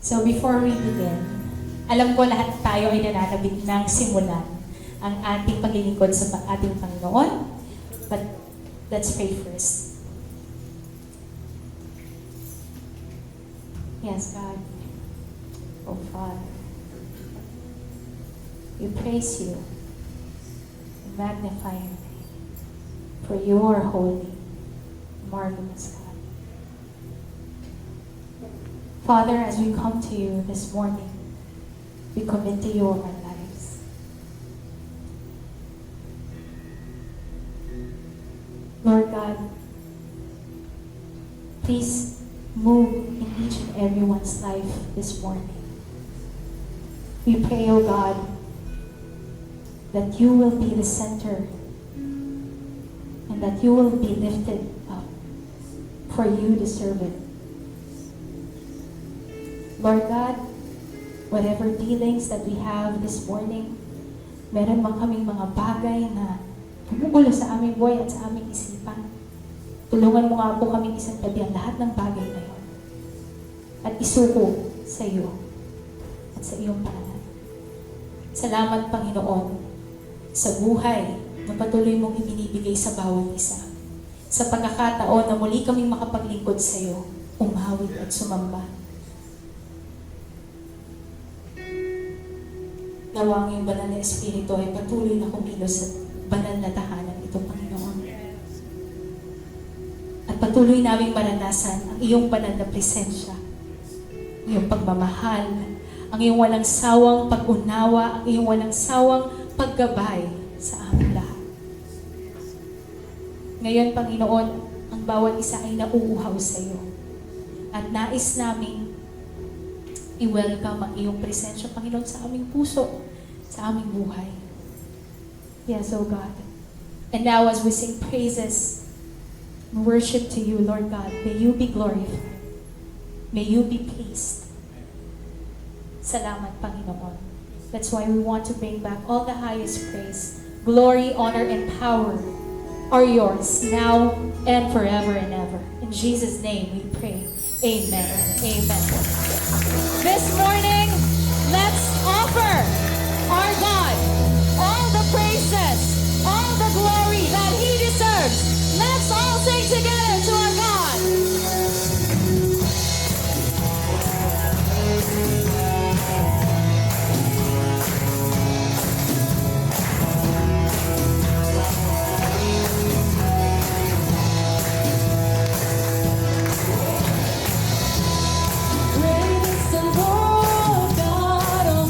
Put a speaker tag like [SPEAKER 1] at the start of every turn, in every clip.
[SPEAKER 1] So before we begin, alam ko lahat tayo ay nananabik ng simulan ang ating paglilingkod sa ating Panginoon. But let's pray first. Yes, God. Oh, Father. We praise you and magnify your name. For you are holy, marvelous God. Father, as we come to you this morning, we commit to you our lives. Lord God, please move in each and everyone's life this morning. We pray, O God, that you will be the center and that you will be lifted up, for you deserve it. Lord God, whatever dealings that we have this morning, meron man kaming mga bagay na gumugulo sa aming buhay at sa aming isipan. Tulungan mo nga po kaming isang tabi ang lahat ng bagay na yun at isuko sa iyo at sa iyong pangalan. Salamat, Panginoon, sa buhay na patuloy mong ibinibigay sa bawat isa. Sa pagkakataon na muli kaming makapaglingkod sa iyo, umawit at sumamba. Nawang yung banal na Espiritu ay patuloy na kumilos sa banal na tahanan ito, Panginoon. At patuloy naming maranasan ang iyong banal na presensya, iyong pagmamahal, ang iyong walang sawang pag-unawa, ang iyong walang sawang paggabay sa aming lahat. Ngayon, Panginoon, ang bawat isa ay nauuhaw sa iyo. At nais naming i-welcome ang iyong presensya, Panginoon, sa aming puso, sa aming buhay. Yes, O God. And now as we sing praises and worship to you, Lord God, may you be glorified. May you be pleased. Salamat, Panginoon. That's why we want to bring back all the highest praise. Glory, honor, and power are yours now and forever and ever. In Jesus' name we pray. Amen. Amen. This morning, let's offer our God all the praises, all the glory that He deserves. Let's all sing together to our God. Praise the Lord God Almighty.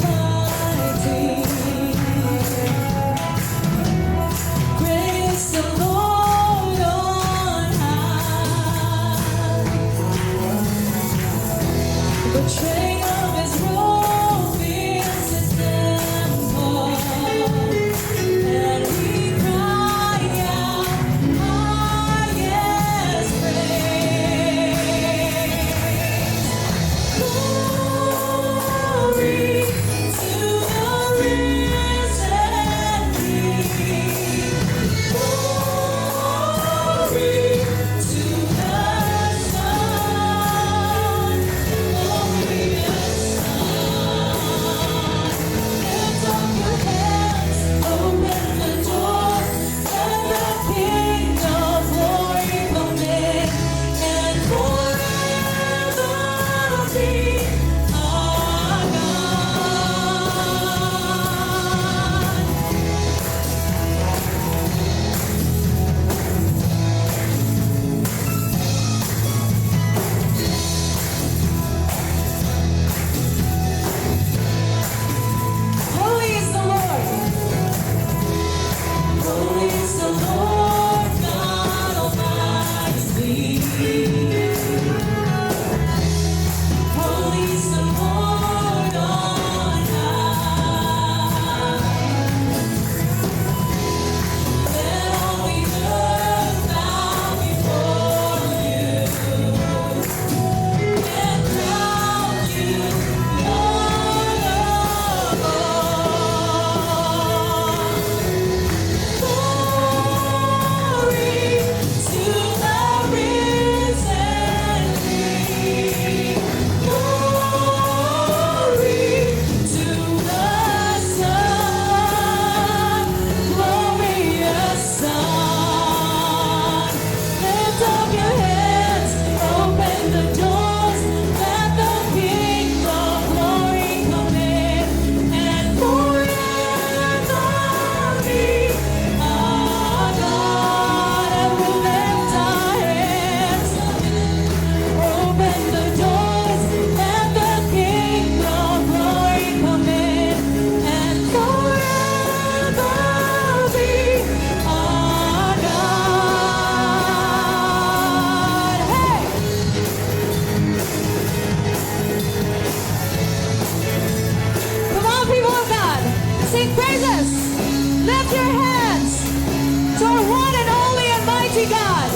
[SPEAKER 1] lift your hands to our one and only and mighty God.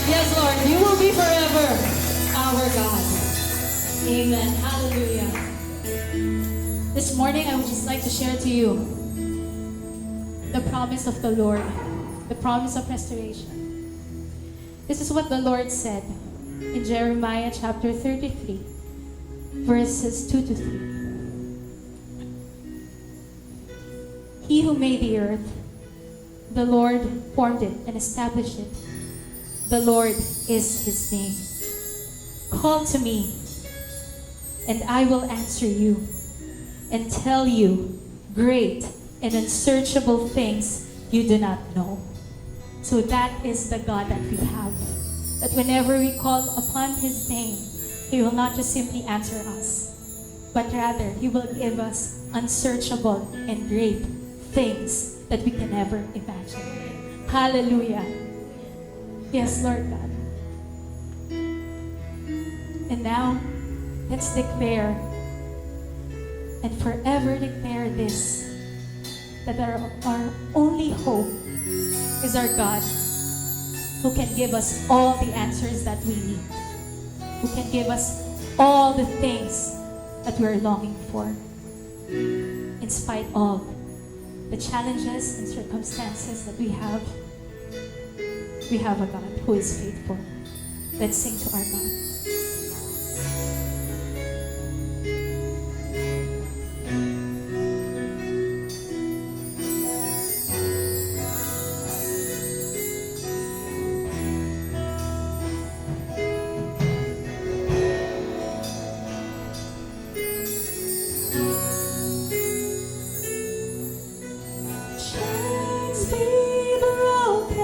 [SPEAKER 1] Yes, Lord, you will be forever our God. Amen. Hallelujah. This morning, I would just like to share to you the promise of the Lord, the promise of restoration. This is what the Lord said in Jeremiah chapter 33, verses 2 to 3. He who made the earth, the Lord formed it and established it. The Lord is his name. Call to me, and I will answer you, and tell you great and unsearchable things you do not know. So that is the God that we have. That whenever we call upon his name, he will not just simply answer us, but rather he will give us unsearchable and great things that we can never imagine. Hallelujah. Yes, Lord God. And now, let's declare and forever declare this, that our only hope is our God, who can give us all the answers that we need, who can give us all the things that we're longing for, in spite of the challenges and circumstances that we have. We have a God who is faithful. Let's sing to our God. Chains be broken.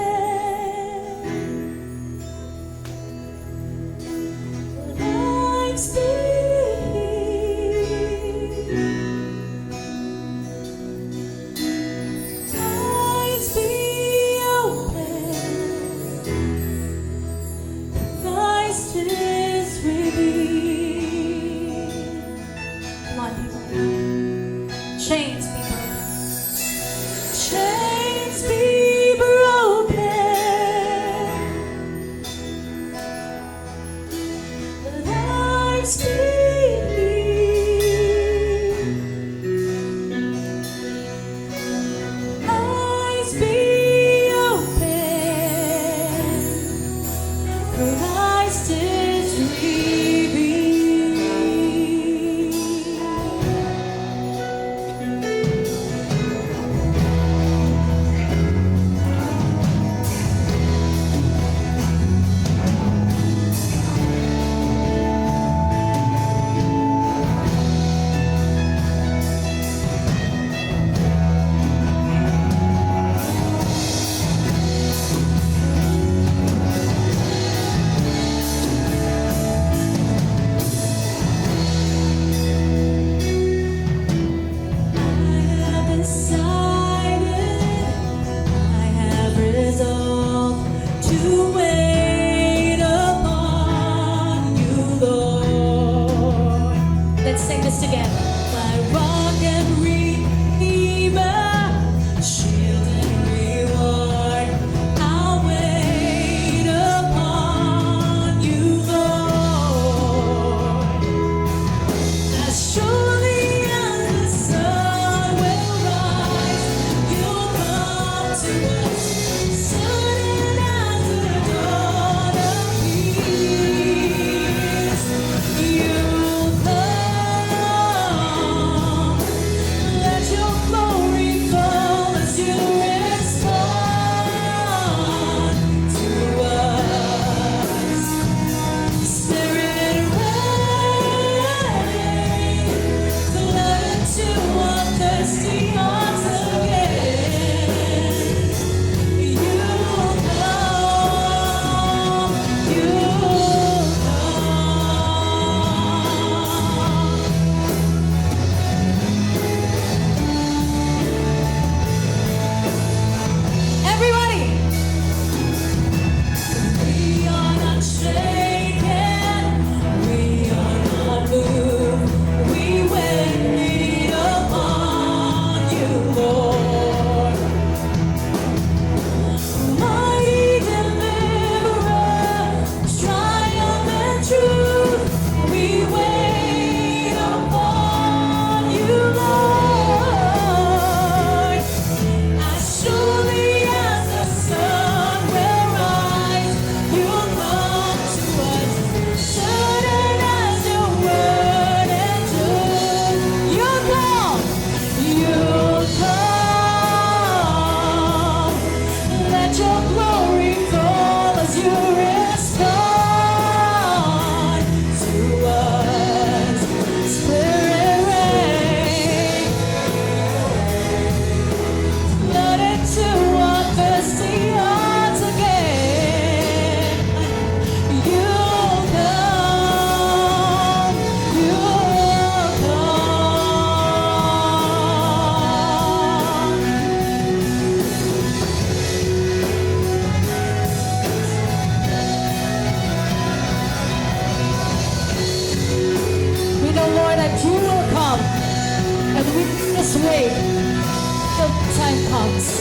[SPEAKER 1] hands.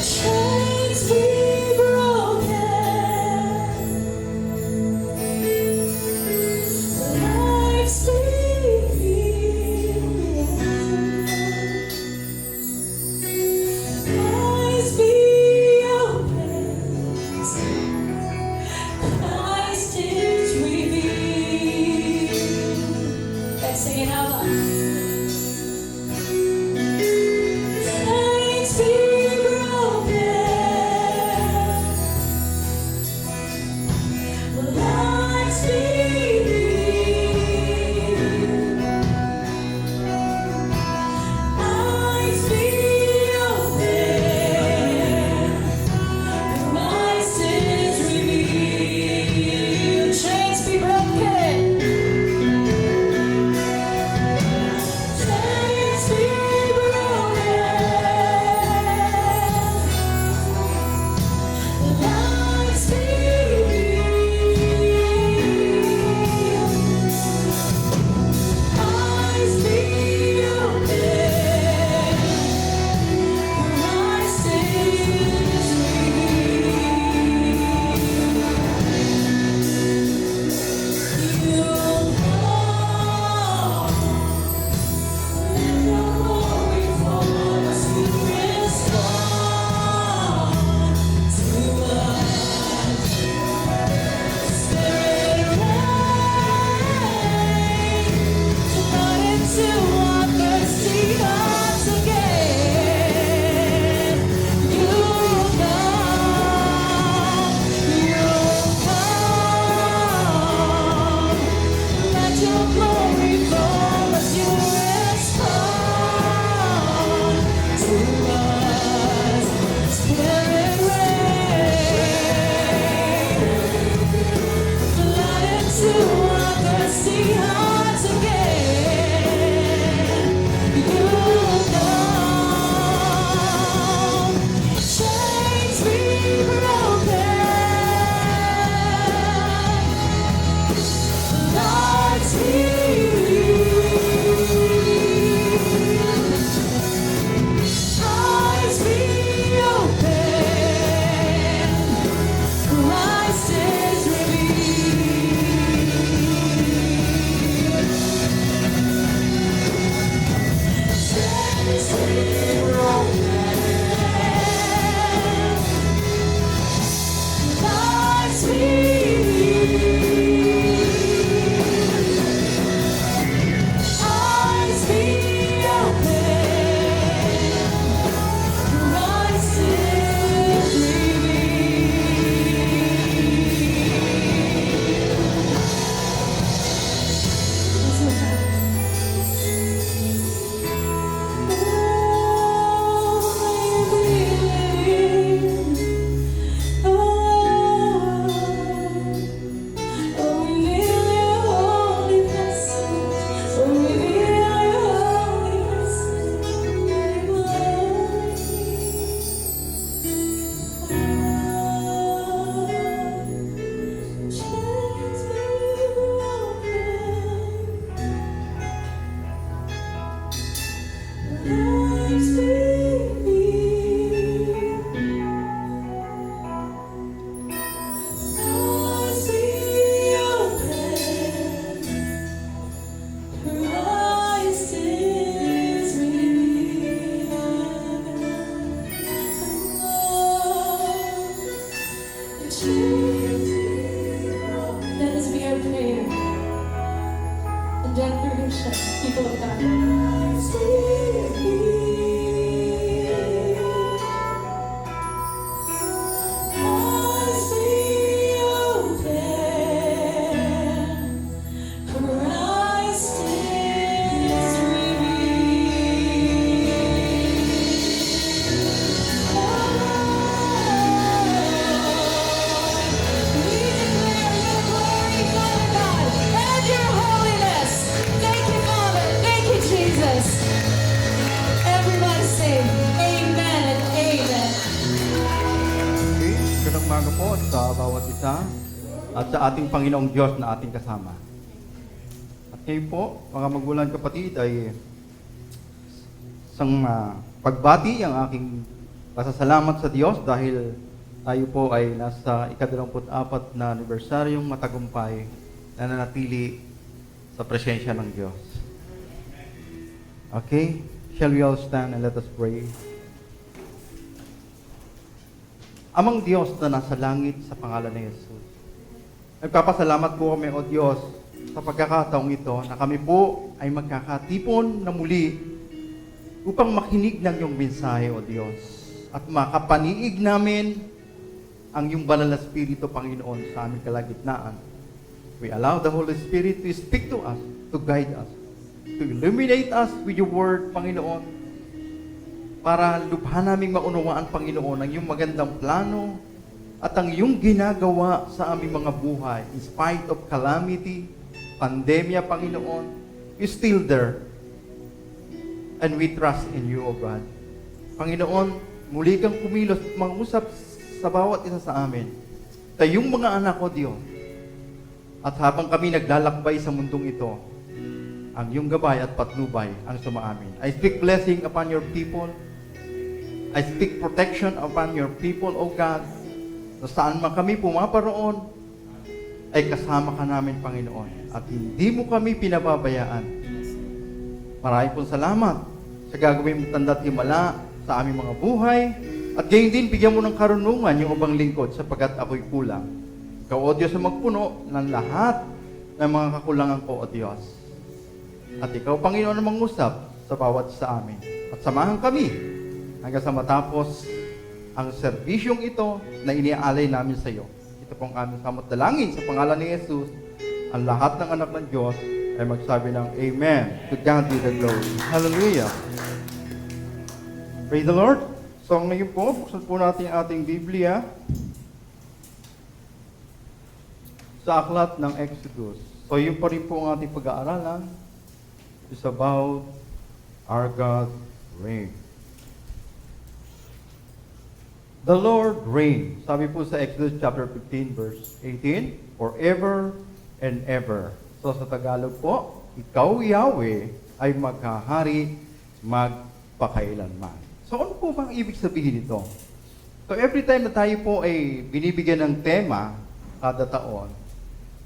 [SPEAKER 1] Chains be broken, lives be healed, eyes be opened, Christ is revealed. Let's sing it out loud. Chains be broken, lives be healed, eyes be opened, Christ is revealed. Chains be broken. Chains be broken. Lives be healed. Eyes be opened. Christ is revealed. You'll come. Let your glory fall as you respond to us. Spirit reign, flood into our thirsty hearts again. You'll come. Let your glory fall as you respond to us. Spirit reign, flood into our thirsty hearts again. You'll come. Chains be broken. Lives be healed. Eyes be opened. Christ is revealed. Chains be broken. Lives be healed. Eyes be opened. Christ is Let us be our prayer. And generation, people of God. Eyes be healed. Eyes be opened. Christ is
[SPEAKER 2] umaga po sa bawat isa at sa ating Panginoong Diyos na ating kasama. At Ngayon po, mga magulang kapatid, ay isang pagbati ang aking pasasalamat sa Diyos dahil tayo po ay nasa ika-24 na anibersaryong matagumpay na nanatili sa presensya ng Diyos. Okay? Shall we all stand and let us pray? Amang Diyos na nasa langit sa pangalan ni Jesus. Nagpapasalamat po kami, O Diyos, sa pagkakataong ito na kami po ay magkakatipon na muli upang makinig ng iyong mensahe, O Diyos, at makapaniig namin ang iyong banal na Espiritu, Panginoon, sa aming kalagitnaan. We allow the Holy Spirit to speak to us, to guide us, to illuminate us with your word, Panginoon, para lubha naming maunawaan, Panginoon, ang iyong magandang plano at ang iyong ginagawa sa aming mga buhay. In spite of calamity, pandemya, Panginoon, you're still there. And we trust in you, O God. Panginoon, muli kang kumilos at mangusap sa bawat isa sa amin. Tayong mga anak, O Diyos. At habang kami naglalakbay sa mundong ito, ang iyong gabay at patnubay ang sumaamin. I speak blessing upon your people. I speak protection upon your people, O God. Na saan man kami pumaparoon, ay kasama ka namin, Panginoon. At hindi mo kami pinababayaan. Maraming pong salamat sa gagawin mong tanda't himala sa aming mga buhay. At gayon din, bigyan mo ng karunungan yung ubang lingkod sapagkat ako'y kulang. Ikaw, O Diyos, ang magpuno ng lahat ng mga kakulangan ko, O Diyos. At ikaw, Panginoon, ang mangusap sa bawat sa amin. At samahan kami hanggang sa matapos ang serbisyong ito na iniaalay namin sa iyo. Ito pong aming samot dalangin sa pangalan ni Jesus. Ang lahat ng anak ng Diyos ay magsabi ng Amen. To God be the glory. Hallelujah. Praise the Lord. So ngayon po, buksan po natin ang ating Biblia sa aklat ng Exodus. So yun pa rin po ang ating pag-aaralan. It's about our God reign. The Lord reigns. Sabi po sa Exodus chapter 15 verse 18, forever and ever. So sa Tagalog po, ikaw, Yahweh, ay maghahari magpakailanman. So ano po bang ibig sabihin nito? So every time na tayo po ay binibigyan ng tema kada taon,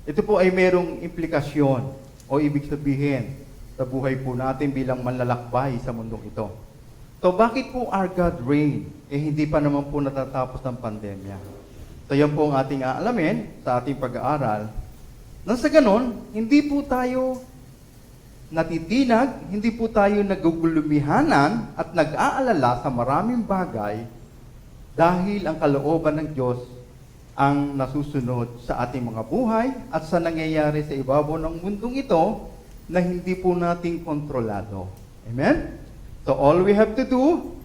[SPEAKER 2] ito po ay merong implikasyon o ibig sabihin sa buhay po natin bilang manlalakbay sa mundong ito. So bakit po our God reign? Hindi pa naman po natatapos ng pandemya. So yan po ang ating aalamin sa ating pag-aaral. Nang sa ganon, hindi po tayo natitinag, hindi po tayo nagugulumihanan at nag-aalala sa maraming bagay dahil ang kalooban ng Diyos ang nasusunod sa ating mga buhay at sa nangyayari sa ibabaw ng mundong ito na hindi po nating kontrolado. Amen? So all we have to do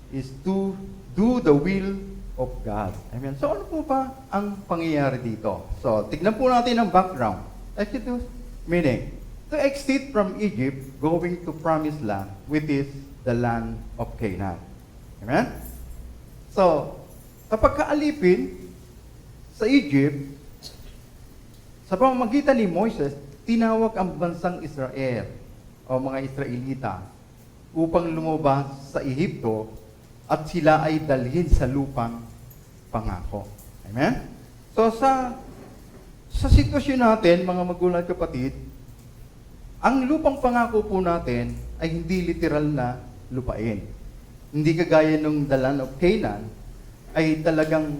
[SPEAKER 2] is to do the will of God. Amen. So ano po ba ang pangyayari dito? So tignan po natin ang background. Exodus, meaning, to exit from Egypt, going to promised land, which is the land of Canaan. Amen? So, kapag kaalipin sa Egypt, sa pamamagitan ni Moises, tinawag ang bansang Israel o mga Israelita upang lumabas sa Ehipto at sila ay dalhin sa lupang pangako. Amen? So sa sitwasyon natin, mga magulang at kapatid, ang lupang pangako po natin ay hindi literal na lupain. Hindi kagaya nung the land of Canaan, ay talagang,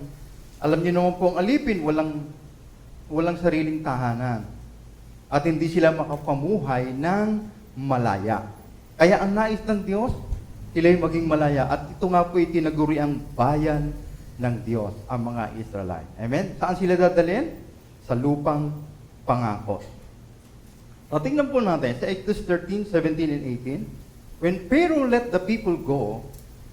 [SPEAKER 2] alam niyo naman po ang alipin, walang sariling tahanan. At hindi sila makapamuhay ng malaya. Kaya ang nais ng Diyos, sila'y maging malaya. At ito nga po itinaguri ang bayan ng Diyos, ang mga Israelite. Amen? Saan sila dadalhin? Sa lupang pangako. So, tingnan po natin sa Exodus 13, 17, and 18. When Pharaoh let the people go,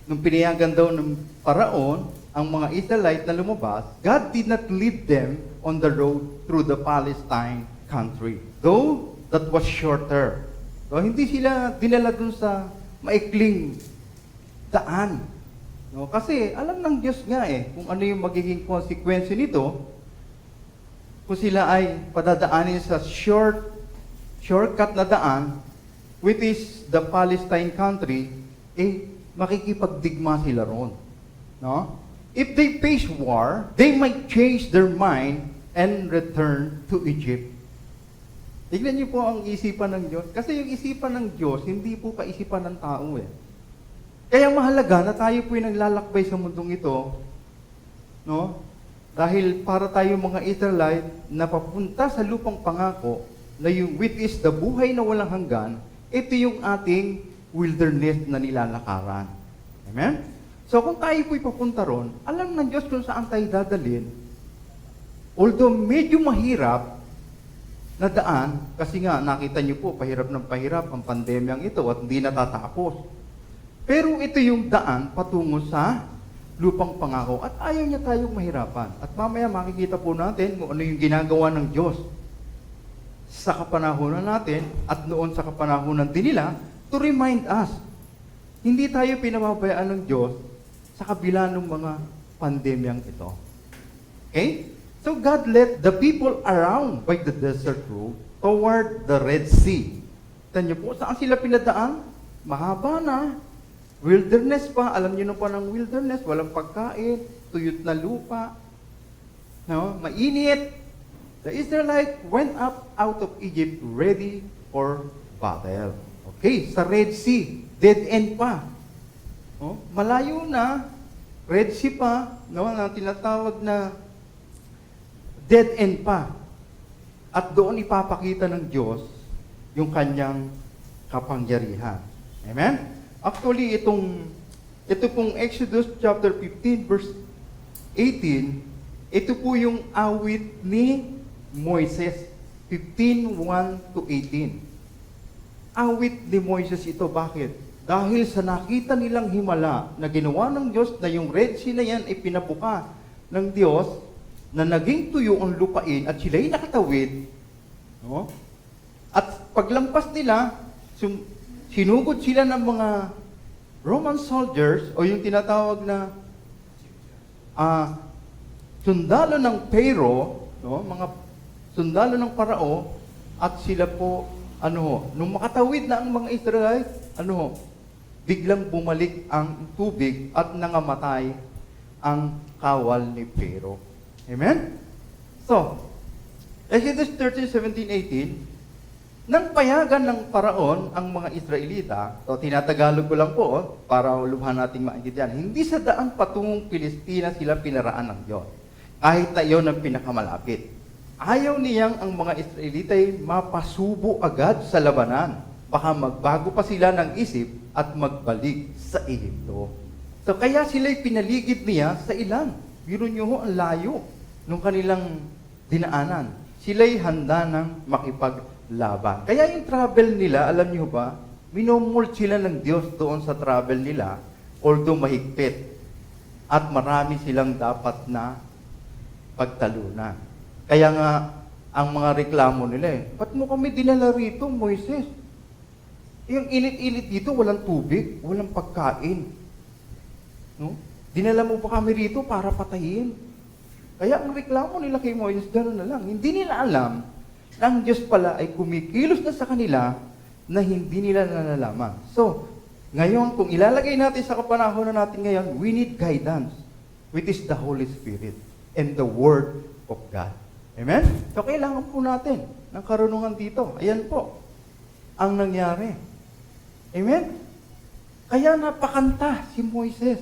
[SPEAKER 2] nung pinayagan daw ng Paraon ang mga Israelite na lumabas, God did not lead them on the road through the Palestine country. Though that was shorter. So, hindi sila dinala dun sa maikling daan. No? Kasi alam ng Diyos nga kung ano yung magiging consequence nito kung sila ay padadaanin sa shortcut na daan, which is the Palestine country, makikipagdigma sila ron. No? If they face war, they might change their mind and return to Egypt. Tignan niyo po ang isipan ng Diyos. Kasi yung isipan ng Diyos, hindi po kaisipan ng tao eh. Kaya mahalaga na tayo po yung naglalakbay sa mundong ito, no? Dahil para tayo mga Israelite na papunta sa lupang pangako, na yung which is the buhay na walang hanggan, ito yung ating wilderness na nilalakaran. Amen? So kung tayo po'y papunta ron, alam ng Diyos kung saan tayo dadalhin. Although medyo mahirap na daan, kasi nga nakita niyo po, pahirap ng pahirap ang pandemyang ito at hindi natatapos. Pero ito yung daan patungo sa lupang pangako at ayaw niya tayong mahirapan. At mamaya makikita po natin kung ano yung ginagawa ng Diyos sa kapanahunan natin at noon sa kapanahunan din nila to remind us. Hindi tayo pinababayaan ng Diyos sa kabila ng mga pandemyang ito. Okay? So God led the people around by the desert road toward the Red Sea. Tignan niyo po, saan sila pinadaan? Mahaba na. Wilderness pa, alam niyo na pa ng wilderness, walang pagkain, tuyot na lupa, no? Mainit. The Israelites went up out of Egypt ready for battle. Okay, sa Red Sea, dead end pa. No? Malayo na, Red Sea pa, no? Na tinatawag na dead end pa. At doon ipapakita ng Diyos yung kanyang kapangyarihan. Amen? Actually, ito pong Exodus chapter 15 verse 18, ito po yung awit ni Moises, 15:1 to 18. Awit ni Moises ito, bakit? Dahil sa nakita nilang himala na ginawa ng Diyos na yung Red Sea na yan ay pinabuka ng Diyos, na naging tuyo ang lupain at sila'y nakatawid, no? At paglampas nila, sinugod sila ng mga Roman soldiers o yung tinatawag na sundalo ng Pharaoh, no? Mga sundalo ng Parao, at sila po, nung makatawid na ang mga Israelites, biglang bumalik ang tubig at nangamatay ang kawal ni Pharaoh. Amen? So, Exodus 13, 17, 18, nang payagan ng Paraon ang mga Israelita, so tinatagalog ko lang po, para lubhan nating maintindihan, hindi sa daan patungong Pilistina sila pinaraan ng Diyos, kahit na iyon ang pinakamalapit. Ayaw niyang ang mga Israelita ay mapasubo agad sa labanan, baka magbago pa sila ng isip at magbalik sa Ehipto. So kaya sila'y pinaligid niya sa ilan. Biro niyo ho, ang layo nung kanilang dinaanan. Sila'y handa ng makipaglaban. Kaya yung travel nila, alam niyo ba, minumult sila ng Diyos doon sa travel nila, although mahigpit. At marami silang dapat na pagtalunan. Kaya nga, ang mga reklamo nila ba't mo kami dinala rito, Moises? Yung init-init dito, walang tubig, walang pagkain. No? Dinala mo pa kami rito para patayin. Kaya ang reklamo nila kay Moises, gano'n na lang. Hindi nila alam na ang Diyos pala ay kumikilos na sa kanila na hindi nila nalalaman. So, ngayon, kung ilalagay natin sa kapanahonan natin ngayon, we need guidance, which is the Holy Spirit and the Word of God. Amen? So, kailangan po natin ng karunungan dito. Ayan po ang nangyari. Amen? Kaya napakanta si Moises.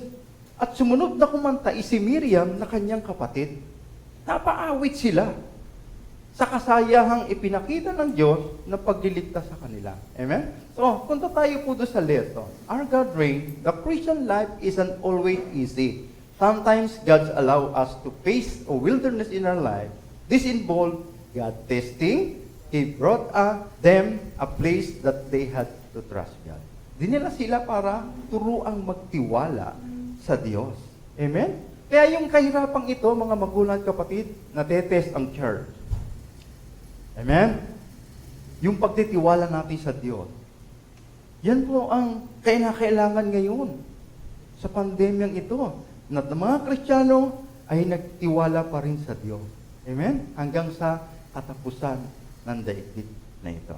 [SPEAKER 2] At sumunod na kumanta si Miriam na kanyang kapatid. Napaawit sila sa kasayahang ipinakita ng Diyos na pagliligtas sa kanila. Amen? So, punta tayo po doon sa lesson. Our God reign, the Christian life isn't always easy. Sometimes God allow us to face a wilderness in our life. This involved God testing. He brought them a place that they had to trust God. Dinala sila para turuang magtiwala sa Diyos. Amen? Kaya yung kahirapang ito, mga magulang at kapatid, natetest ang church. Amen? Yung pagtitiwala natin sa Diyos. Yan po ang kailangan ngayon sa pandemyang ito, na mga Kristiyano ay nagtiwala pa rin sa Diyos. Amen? Hanggang sa katapusan ng daigdig na ito.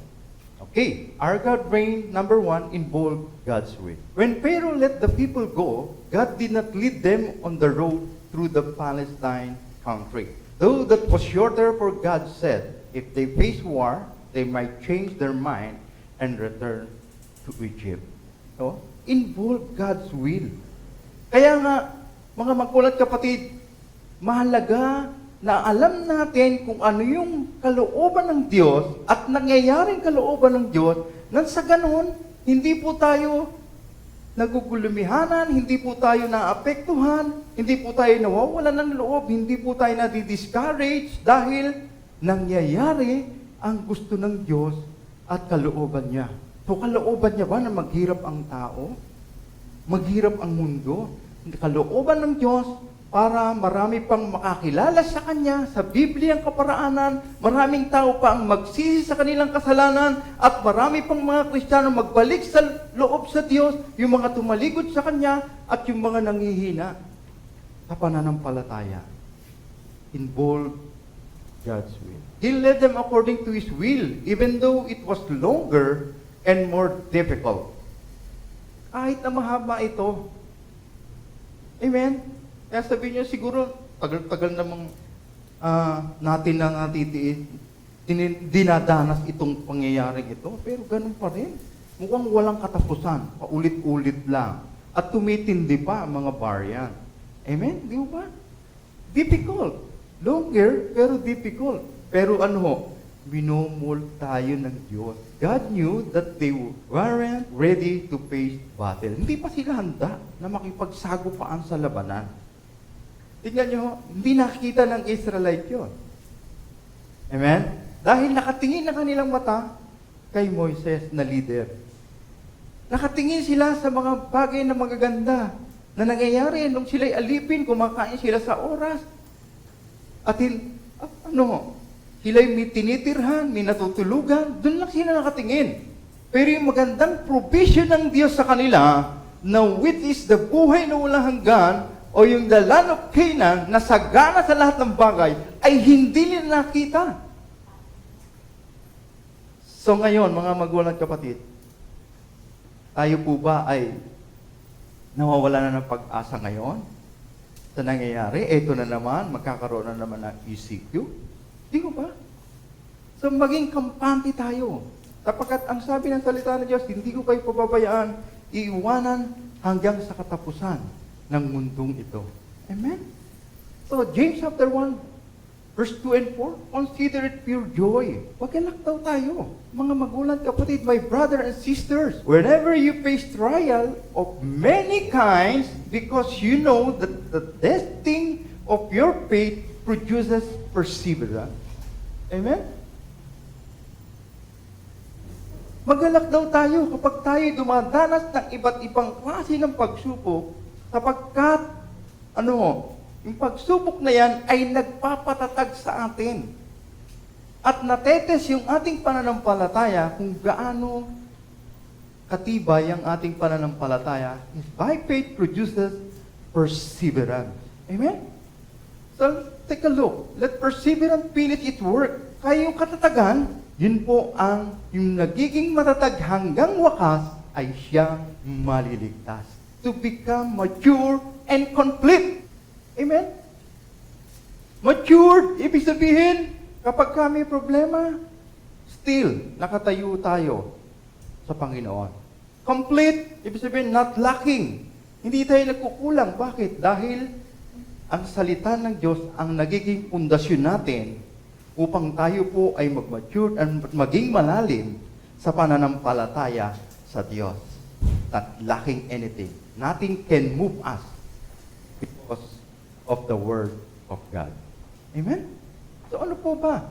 [SPEAKER 2] Okay, our God reign, number one, involved God's will. When Pharaoh let the people go, God did not lead them on the road through the Palestine country. Though that was shorter, for God said, if they face war, they might change their mind and return to Egypt. So, involve God's will. Kaya nga, mga magulang kapatid, mahalaga na alam natin kung ano yung kalooban ng Diyos at nangyayaring kalooban ng Diyos nang sa ganun, hindi po tayo nagugulumihanan, hindi po tayo naapektuhan, hindi po tayo nawawalan ng loob, hindi po tayo nadi-discourage dahil nangyayari ang gusto ng Diyos at kalooban niya. So kalooban niya ba na maghirap ang tao? Maghirap ang mundo? Kalooban ng Diyos para marami pang makakilala sa Kanya, sa Biblia ang kaparaanan, maraming tao pa ang magsisi sa kanilang kasalanan, at marami pang mga Kristiyano magbalik sa loob sa Diyos, yung mga tumalikod sa Kanya, at yung mga nanghihina sa pananampalataya. Involve God's will. He led them according to His will, even though it was longer and more difficult. Kahit na mahaba ito. Amen? Kaya sabihin niyo, siguro, tagal-tagal namang natin na natitiis, dinadanas itong pangyayaring ito, pero ganun pa rin. Mukhang walang katapusan, paulit-ulit lang. At tumitindi pa ang mga baryan. Amen? Di ba? Difficult. Longer, pero difficult. Pero ano, minumul tayo ng Diyos. God knew that they weren't ready to face battle. Hindi pa sila handa na makipagsagupaan sa labanan. Tingnan nyo, hindi nakikita ng Israelite yun. Amen? Dahil nakatingin na kanilang mata kay Moises na leader. Nakatingin sila sa mga bagay na magaganda na nangyayari nung sila'y alipin, kumakain sila sa oras. At sila'y may tinitirhan, may natutulugan, doon lang sila nakatingin. Pero yung magandang provision ng Diyos sa kanila, na which is the buhay na walang hanggan, o yung the land of Canaan, na sagana sa lahat ng bagay, ay hindi nila nakita. So ngayon, mga magulang kapatid, tayo po ba ay nawawala na ng pag-asa ngayon sa nangyayari? Ito na naman, magkakaroon na naman ng ECQ. Di ko ba? So maging kampante tayo. Sapagkat ang sabi ng salita ng Diyos, hindi ko kayo pababayaan, iiwanan hanggang sa katapusan ng mundong ito. Amen? So James chapter 1, verse 2 and 4, consider it pure joy. Pagkalak daw tayo, mga magulang kapatid, my brother and sisters, whenever you face trial of many kinds, because you know that the testing of your faith produces perseverance. Amen? Magalak daw tayo kapag tayo dumadanas ng iba't ibang klase ng pagsubok, sapagkat, yung pagsubok na yan ay nagpapatatag sa atin. At natetes yung ating pananampalataya kung gaano katibay ang ating pananampalataya. By faith produces perseverance. Amen? So, take a look. Let perseverance finish its work. Kaya yung katatagan, yun po ang yung nagiging matatag hanggang wakas ay siyang maliligtas. To become mature and complete. Amen? Matured, ibig sabihin, kapag kami problema, still, nakatayo tayo sa Panginoon. Complete, ibig sabihin, not lacking. Hindi tayo nagkukulang. Bakit? Dahil ang salita ng Diyos ang nagiging pundasyon natin upang tayo po ay mag-mature at maging malalim sa pananampalataya sa Diyos. Not lacking anything. Nothing can move us because of the Word of God. Amen? So ano po ba?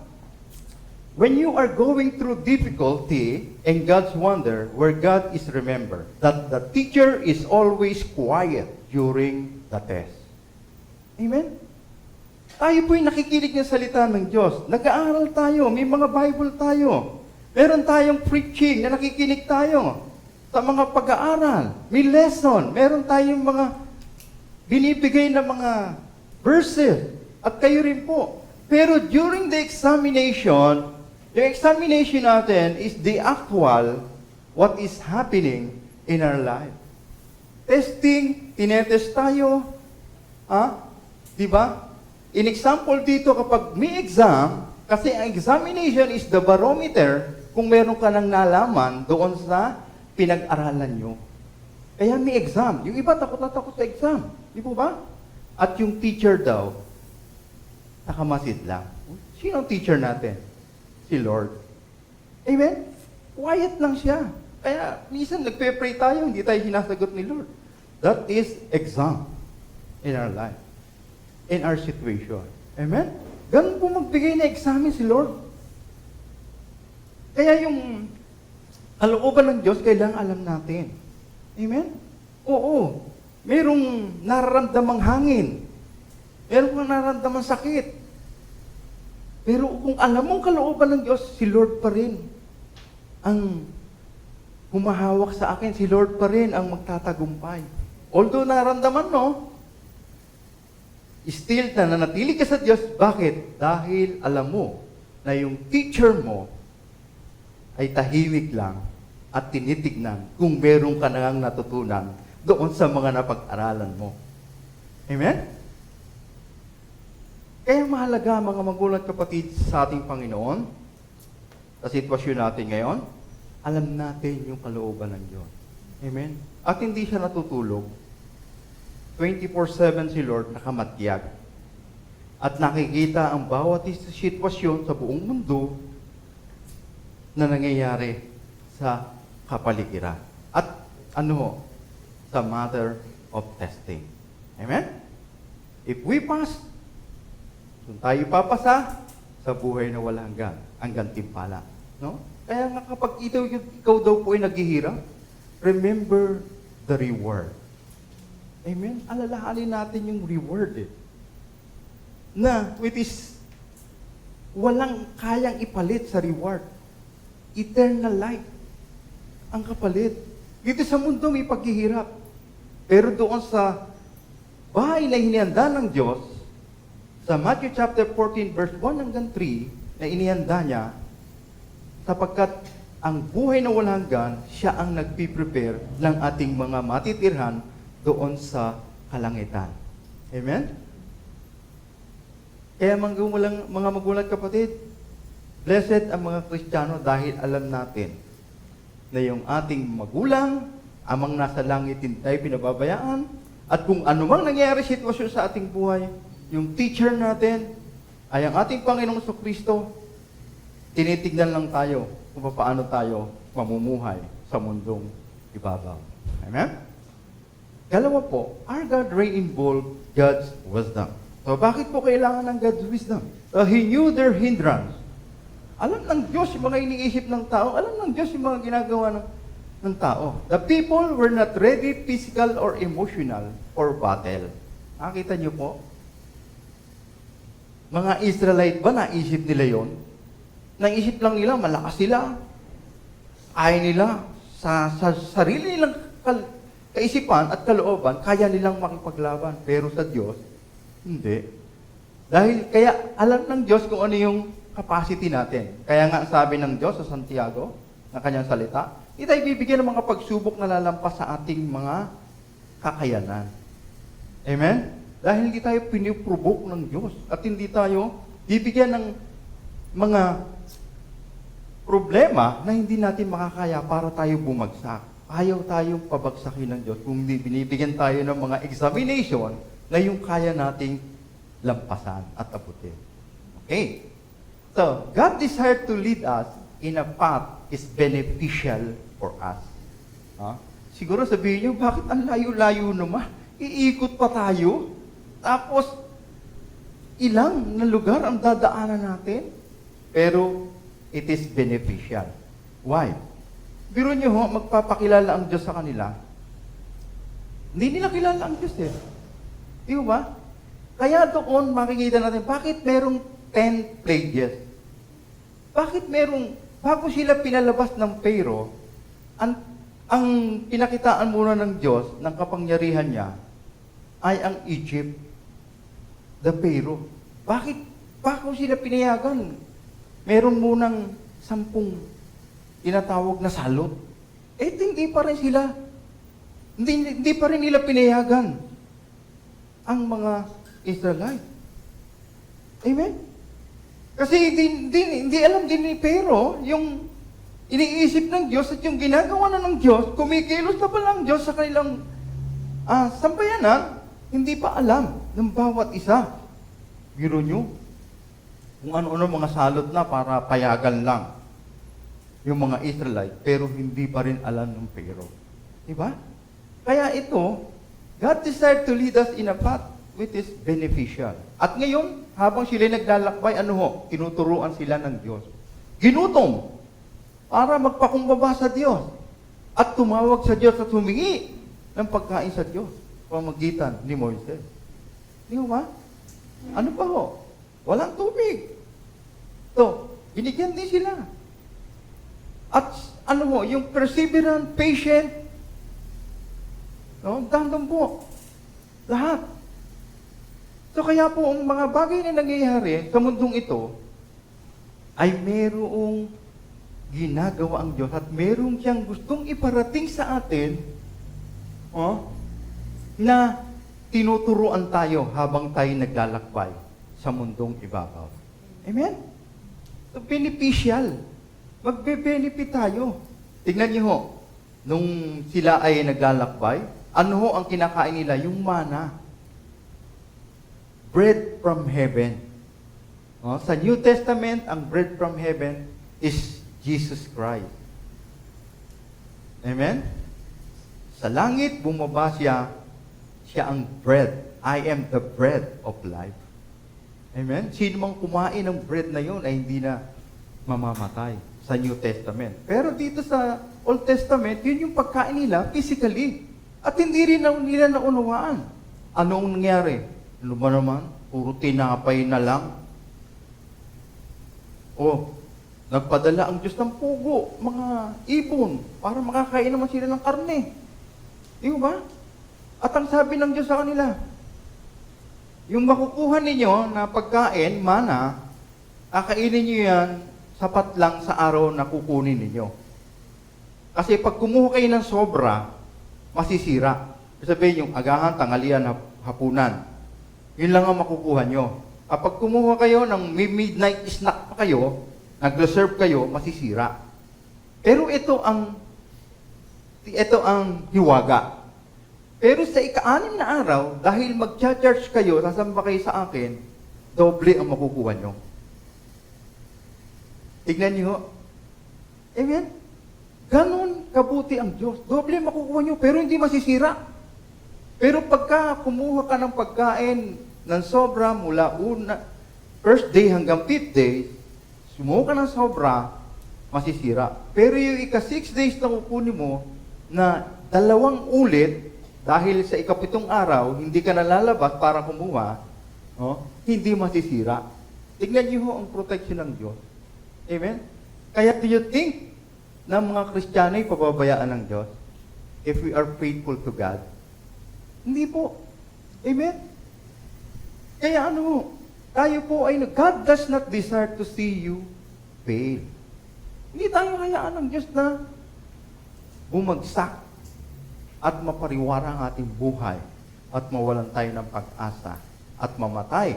[SPEAKER 2] When you are going through difficulty and God's wonder, where God is remembered, that the teacher is always quiet during the test. Amen? Tayo po'y nakikinig ng salita ng Diyos. Nag-aaral tayo, may mga Bible tayo. Meron tayong preaching na nakikinig tayo sa mga pag-aaral. May lesson. Meron tayong mga binibigay na mga verses. At kayo rin po. Pero during the examination, Yung examination natin is the actual what is happening in our life. Testing, tinetest tayo. Di ba? In example dito, kapag may exam, kasi ang examination is the barometer kung meron ka nang nalaman doon sa pinag-aralan nyo. Kaya may exam. Yung iba takot na takot sa exam. Di po ba? At yung teacher daw, nakamasid lang. Sino ang teacher natin? Si Lord. Amen? Quiet lang siya. Kaya minsan nagpe-pray tayo, hindi tayo sinasagot ni Lord. That is exam in our life, in our situation. Amen? Ganun po magbigay na examen si Lord. Kaya yung kalooban ng Diyos, kailangan alam natin. Amen? Oo. Merong nararamdamang hangin. Meron kang nararamdamang sakit. Pero kung alam mong kalooban ng Diyos, si Lord pa rin ang humahawak sa akin. Si Lord pa rin ang magtatagumpay. Although nararamdaman mo, still nananatili ka sa Diyos. Bakit? Dahil alam mo na yung teacher mo ay tahimik lang at tinitignan kung meron ka nang natutunan doon sa mga napag-aralan mo. Amen? Kaya mahalaga mga magulang at kapatid sa ating Panginoon, sa sitwasyon natin ngayon, alam natin yung kalooban ng Diyos. Amen? At hindi siya natutulog. 24/7 si Lord nakamatyag. At nakikita ang bawat sitwasyon sa buong mundo na nangyayari sa kapaligiran. At sa matter of testing. Amen? If we pass, kung tayo papasa sa buhay na wala hanggan, ang gantimpala. No? Kaya nga kapag ikaw daw po ay naghihirap, remember the reward. Amen? Alalahanin natin yung reward na which is walang kayang ipalit sa reward. Eternal life ang kapalit. Dito sa mundo may paghihirap. Pero doon sa bahay na hinihanda ng Diyos, sa Matthew chapter 14 verse 1 hanggang 3, na inihanda niya, sapagkat ang buhay na walang hanggan, siya ang nagpiprepare ng ating mga matitirhan doon sa kalangitan. Amen? Kaya mga magulang kapatid, blessed ang mga Kristiyano dahil alam natin na yung ating magulang, amang nasa langit din tayo pinababayaan, at kung anumang nangyayari sitwasyon sa ating buhay, yung teacher natin ay ang ating Panginoong Kristo. Tinitignan lang tayo kung paano tayo mamumuhay sa mundong ibabaw. Amen? Kalawa po, our God reign involved God's wisdom. So, bakit po kailangan ng God's wisdom? He knew their hindrance. Alam ng Diyos yung mga iniisip ng tao. Alam ng Diyos yung mga ginagawa ng tao. The people were not ready, physical or emotional, for battle. Nakita niyo po? Mga Israelite ba, naisip nila yon? Naisip lang nila, malakas sila. Ayaw nila, sa sarili nilang kaisipan at kalooban, kaya nilang makipaglaban. Pero sa Diyos, hindi. Dahil, kaya alam ng Diyos kung ano yung capacity natin. Kaya nga sabi ng Diyos sa Santiago, na kanyang salita, hindi tayo bibigyan ng mga pagsubok na lalampas sa ating mga kakayanan. Amen? Dahil hindi tayo piniprovoke ng Diyos at hindi tayo bibigyan ng mga problema na hindi natin makakaya para tayo bumagsak. Ayaw tayong pabagsakin ng Diyos kung hindi binibigyan tayo ng mga examination na yung kaya nating lampasan at abutin. Okay. So, God desired to lead us in a path is beneficial for us. Siguro sabihin nyo, bakit ang layo-layo naman? Iikot pa tayo? Tapos, ilang na lugar ang dadaanan natin? Pero, it is beneficial. Why? Biro nyo magpapakilala ang Diyos sa kanila. Hindi nila kilala ang Diyos Di ba? Kaya doon makikita natin, bakit merong 10 plagues? Bakit bago sila pinalabas ng Pharaoh, ang pinakitaan muna ng Diyos, ng kapangyarihan niya, ay ang Egypt, the Pharaoh. Bakit bago sila pinayagan? Meron munang tinatawag na salot. Hindi pa rin sila, hindi pa rin nila pinayagan ang mga Israelite. Amen? Kasi hindi alam din ni Pero yung iniisip ng Diyos at yung ginagawa na ng Diyos, kumikilos na pala ang Diyos sa kanilang sampayanan, hindi pa alam ng bawat isa. Biro nyo, kung ano-ano mga salot na para payagan lang yung mga Israelite, pero hindi pa rin alam ng Pero. Diba? Kaya ito, God desired to lead us in a path which is beneficial. At ngayon, habang sila naglalakbay, tinuturuan sila ng Diyos. Ginutom para magpakumbaba sa Diyos at tumawag sa Diyos at humingi ng pagkain sa Diyos pamagitan ni Moises. Di ba? Ano pa ho? Walang tubig. Binigyan din sila. At yung perseverant, patient, dandang po. Lahat. Kaya po, ang mga bagay na nangyayari sa mundong ito, ay merong ginagawa ang Diyos at merong siyang gustong iparating sa atin, na tinuturuan tayo habang tayo naglalakbay sa mundong ibabaw. Amen? So, beneficial. Magbe-benefit tayo. Tingnan niyo ho, nung sila ay naglalakbay, ano ho ang kinakain nila? Yung mana. Bread from heaven. Sa New Testament, ang bread from heaven is Jesus Christ. Amen? Sa langit, bumaba siya ang bread. I am the bread of life. Amen? Sino mang kumain ng bread na yun ay hindi na mamamatay sa New Testament. Pero dito sa Old Testament, yun yung pagkain nila physically. At hindi rin nila naunawaan. Anong nangyari? Ano ba naman? Puro tinapay na lang. Nagpadala ang Diyos ng pugo, mga ibon, para makakain naman sila ng karne. Di ba? At ang sabi ng Diyos sa kanila, yung makukuha ninyo na pagkain, mana, kakainin nyo yan, sapat lang sa araw na kukunin ninyo. Kasi pag kumuha kayo ng sobra, masisira. Sabihin yung agahan, tanghalian, hapunan. Yun lang ang makukuha nyo. Kapag kumuha kayo ng midnight snack pa kayo, nag-reserve kayo, masisira. Pero ito ang hiwaga. Pero sa ika-6 na araw, dahil mag-charge kayo, sasamba kayo sa akin, doble ang makukuha nyo. Tignan nyo. Amen? Ganon kabuti ang Diyos. Doble makukuha nyo, pero hindi masisira. Pero pagka kumuha ka ng pagkain ng sobra mula first day hanggang 5th day, sumuha ka ng sobra, masisira. Pero yung ika-6 days na kukunin mo, na 2 ulit, dahil sa ika-7 araw, hindi ka nalalabas para kumuha, hindi masisira. Tignan niyo ho ang protection ng Diyos. Amen? Kaya do you think na mga Kristiyano ay pababayaan ng Diyos if we are faithful to God? Hindi po. Amen? Kaya tayo po ay, God does not desire to see you fail. Hindi tayo hayaan ng Diyos na bumagsak at mapariwara ang ating buhay at mawalan tayo ng pag-asa at mamatay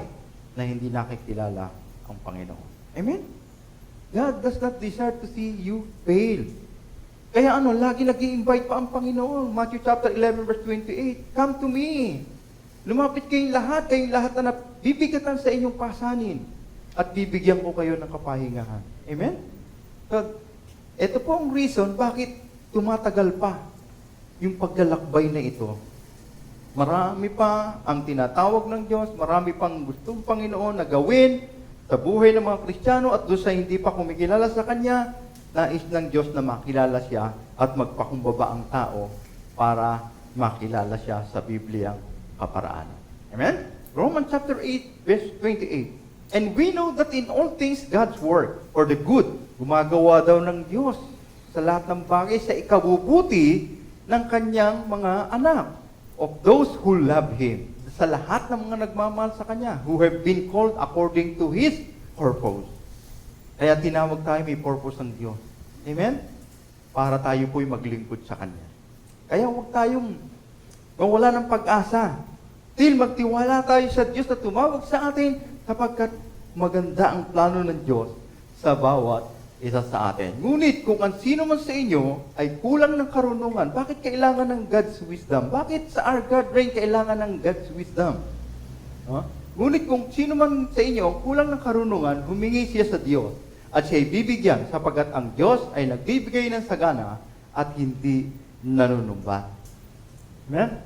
[SPEAKER 2] na hindi nakikilala ang Panginoon. Amen? God does not desire to see you fail. Kaya lagi nag-i-invite pa ang Panginoon. Matthew chapter 11 verse 28, come to me. Lumapit kayong lahat na bibigatan sa inyong pasanin at bibigyan ko kayo ng kapahingahan. Amen? So, ito po ang reason bakit tumatagal pa yung paglalakbay na ito. Marami pa ang tinatawag ng Diyos, marami pang gustong Panginoon na gawin sa buhay ng mga Kristiyano at doon sa hindi pa kumikilala sa Kanya, nais ng Diyos na makilala siya at magpakumbaba ang tao para makilala siya sa Bibliang kaparaanan. Amen? Romans chapter 8, verse 28. And we know that in all things God's work for the good, gumagawa daw ng Diyos sa lahat ng bagay sa ikabubuti ng Kanyang mga anak, of those who love Him, sa lahat ng mga nagmamahal sa Kanya, who have been called according to His purpose. Kaya tinawag tayo, may purpose ng Diyos. Amen? Para tayo po'y maglingkod sa Kanya. Kaya huwag tayong mawala ng pag-asa. Till magtiwala tayo sa Diyos na tumawag sa atin sapagkat maganda ang plano ng Diyos sa bawat isa sa atin. Ngunit kung ang sino man sa inyo ay kulang ng karunungan, bakit kailangan ng God's wisdom? Bakit sa our God reign kailangan ng God's wisdom? Huh? Ngunit kung sino man sa inyo kulang ng karunungan, humingi siya sa Diyos at siya'y bibigyan sapagkat ang Diyos ay nagbibigay ng sagana at hindi nanunumbat. Amen?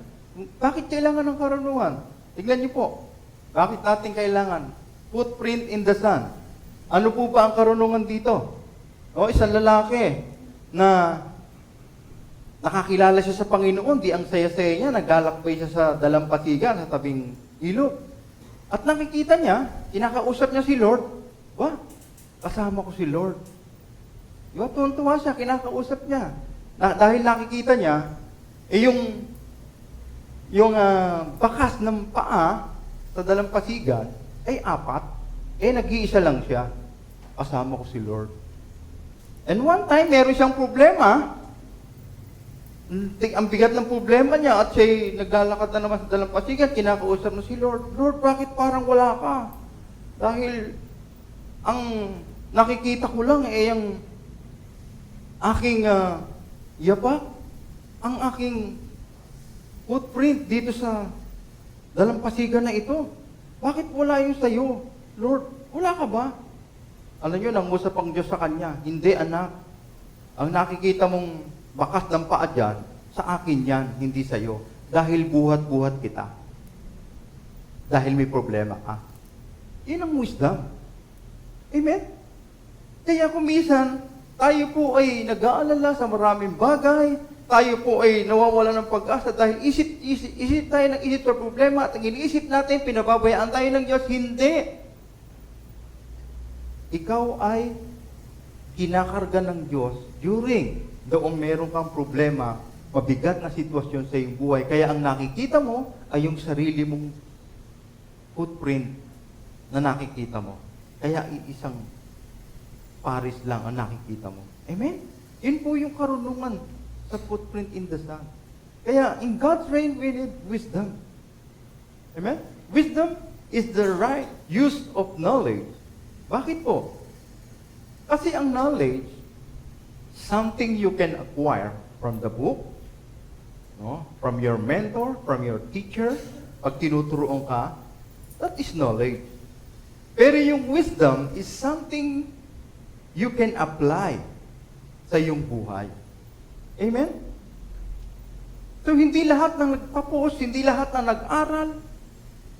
[SPEAKER 2] Bakit kailangan ng karunungan? Tignan niyo po. Bakit natin kailangan? Footprint in the sun. Ano po ba ang karunungan dito? O, isang lalaki na nakakilala siya sa Panginoon, di ang saya-saya niya, naglalakbay siya sa dalampasigan, sa tabing ilog. At nakikita niya, kinakausap niya si Lord. Ba, kasama ko si Lord. Diba, tuwan-tuwa siya, kinakausap niya. Dahil nakikita niya, yung bakas ng paa sa dalampasigan ay 4, nag-iisa lang siya. Kasama ko si Lord. And one time, meron siyang problema. Ang bigat ng problema niya at siya'y naglalakad na naman sa dalampasigan, kinakausap na si Lord. Lord, bakit parang wala ka? Dahil ang nakikita ko lang ang aking yapak, ang aking footprint dito sa dalampasigan na ito. Bakit wala yung sa'yo? Lord, wala ka ba? Alam nyo, nangusap ang Diyos sa kanya. Hindi, anak. Ang nakikita mong bakas ng paa dyan, sa akin yan, hindi sa'yo. Dahil buhat-buhat kita. Dahil may problema ka. Yan ang wisdom. Amen? Kaya kumisan, tayo po ay nag-aalala sa maraming bagay, tayo po ay nawawala ng pag-asa dahil isip tayo ng isip sa problema at ang iniisip natin, pinababayaan tayo ng Diyos. Hindi. Ikaw ay kinakarga ng Diyos during doong meron kang problema, mabigat na sitwasyon sa iyong buhay. Kaya ang nakikita mo ay yung sarili mong footprint na nakikita mo. Kaya isang paris lang ang nakikita mo. Amen? Yun po yung karunungan sa footprint in the sun. Kaya in God's reign, we need wisdom. Amen? Wisdom is the right use of knowledge. Bakit po? Kasi ang knowledge, something you can acquire from the book, no? From your mentor, from your teacher, pag tinuturoan ka, that is knowledge. Pero yung wisdom is something you can apply sa iyong buhay. Amen? So, hindi lahat ng nagtapos, hindi lahat ng nag-aral,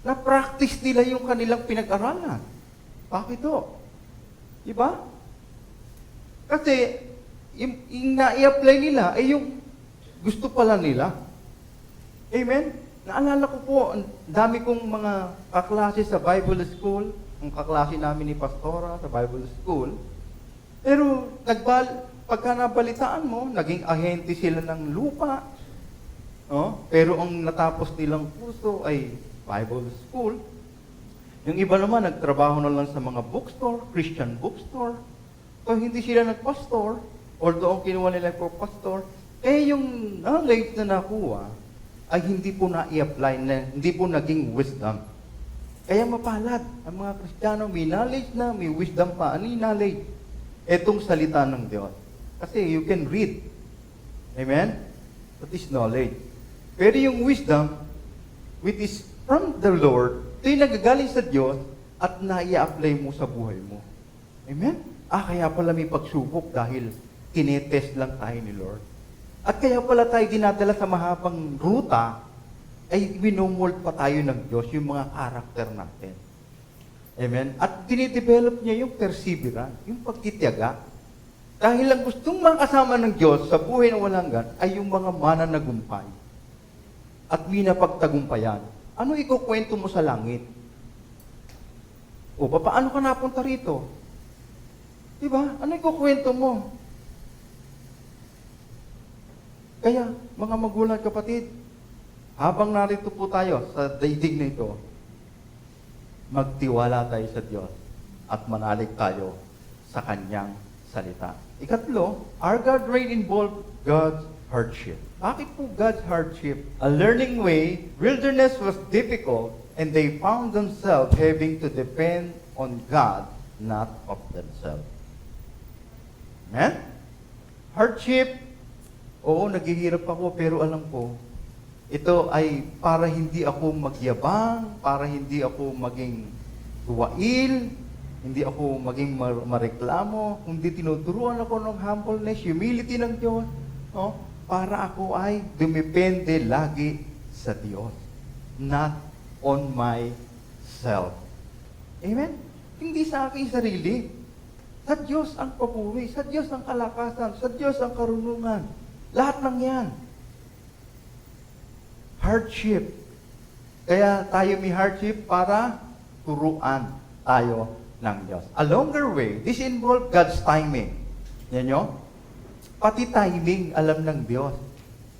[SPEAKER 2] na-practice nila yung kanilang pinag-aralan. Bakit to? Diba? Kasi, yung na-i-apply nila ay yung gusto pala nila. Amen? Naalala ko po, ang dami kong mga kaklase sa Bible School, ang kaklase namin ni Pastora sa Bible School. Pero, pagka nabalitaan mo, naging ahente sila ng lupa. Oh? Pero ang natapos nilang kurso ay Bible School. Yung iba naman, nagtrabaho na lang sa mga bookstore, Christian bookstore. So, hindi sila nagpastor, although ang kinuha nila for pastor, yung knowledge na nakuha ay hindi po na-i-apply, hindi po naging wisdom. Kaya mapalad ang mga Kristiyano, may knowledge na, may wisdom pa. Ano yung knowledge? Etong salita ng Diyos. Kasi you can read. Amen? That is knowledge. Pero yung wisdom, which is from the Lord, ito yung nagagaling sa Diyos at na-i-apply mo sa buhay mo. Amen? Kaya pala may pagsubok dahil tinetest lang tayo ni Lord. At kaya pala tayo dinadala sa mahabang ruta, ay winomold pa tayo ng Diyos yung mga karakter natin. Amen? At dinidevelop niya yung perseverance, yung pagtitiyaga. Dahil ang gustong makasama ng Diyos sa buhay ng walang hanggan ay yung mga mananagumpay. At minapagtagumpayan. Ano ikukwento mo sa langit? O, paano ka napunta rito? Diba? Ano ikukwento mo? Kaya, mga magulang at kapatid, habang narito po tayo sa daigdig na ito, magtiwala tayo sa Diyos at manalig tayo sa kanyang salita. Ikatlo, our God reign involved God's hardship. Bakit po God's hardship? A learning way, wilderness was difficult and they found themselves having to depend on God, not of themselves. Amen? Hardship, oo, naghihirap ako, pero alam ko, ito ay para hindi ako magyabang, para hindi ako maging tuwail, hindi ako maging mareklamo, kundi tinuturuan ako ng humbleness, humility ng Diyos, no? Para ako ay dumepende lagi sa Diyos, not on myself. Amen? Hindi sa aking sarili. Sa Diyos ang papuri, sa Diyos ang kalakasan, sa Diyos ang karunungan. Lahat ng yan. Hardship. Kaya tayo may hardship para turuan tayo ng Diyos. A longer way, this involves God's timing. Yan nyo? Pati timing, alam ng Diyos.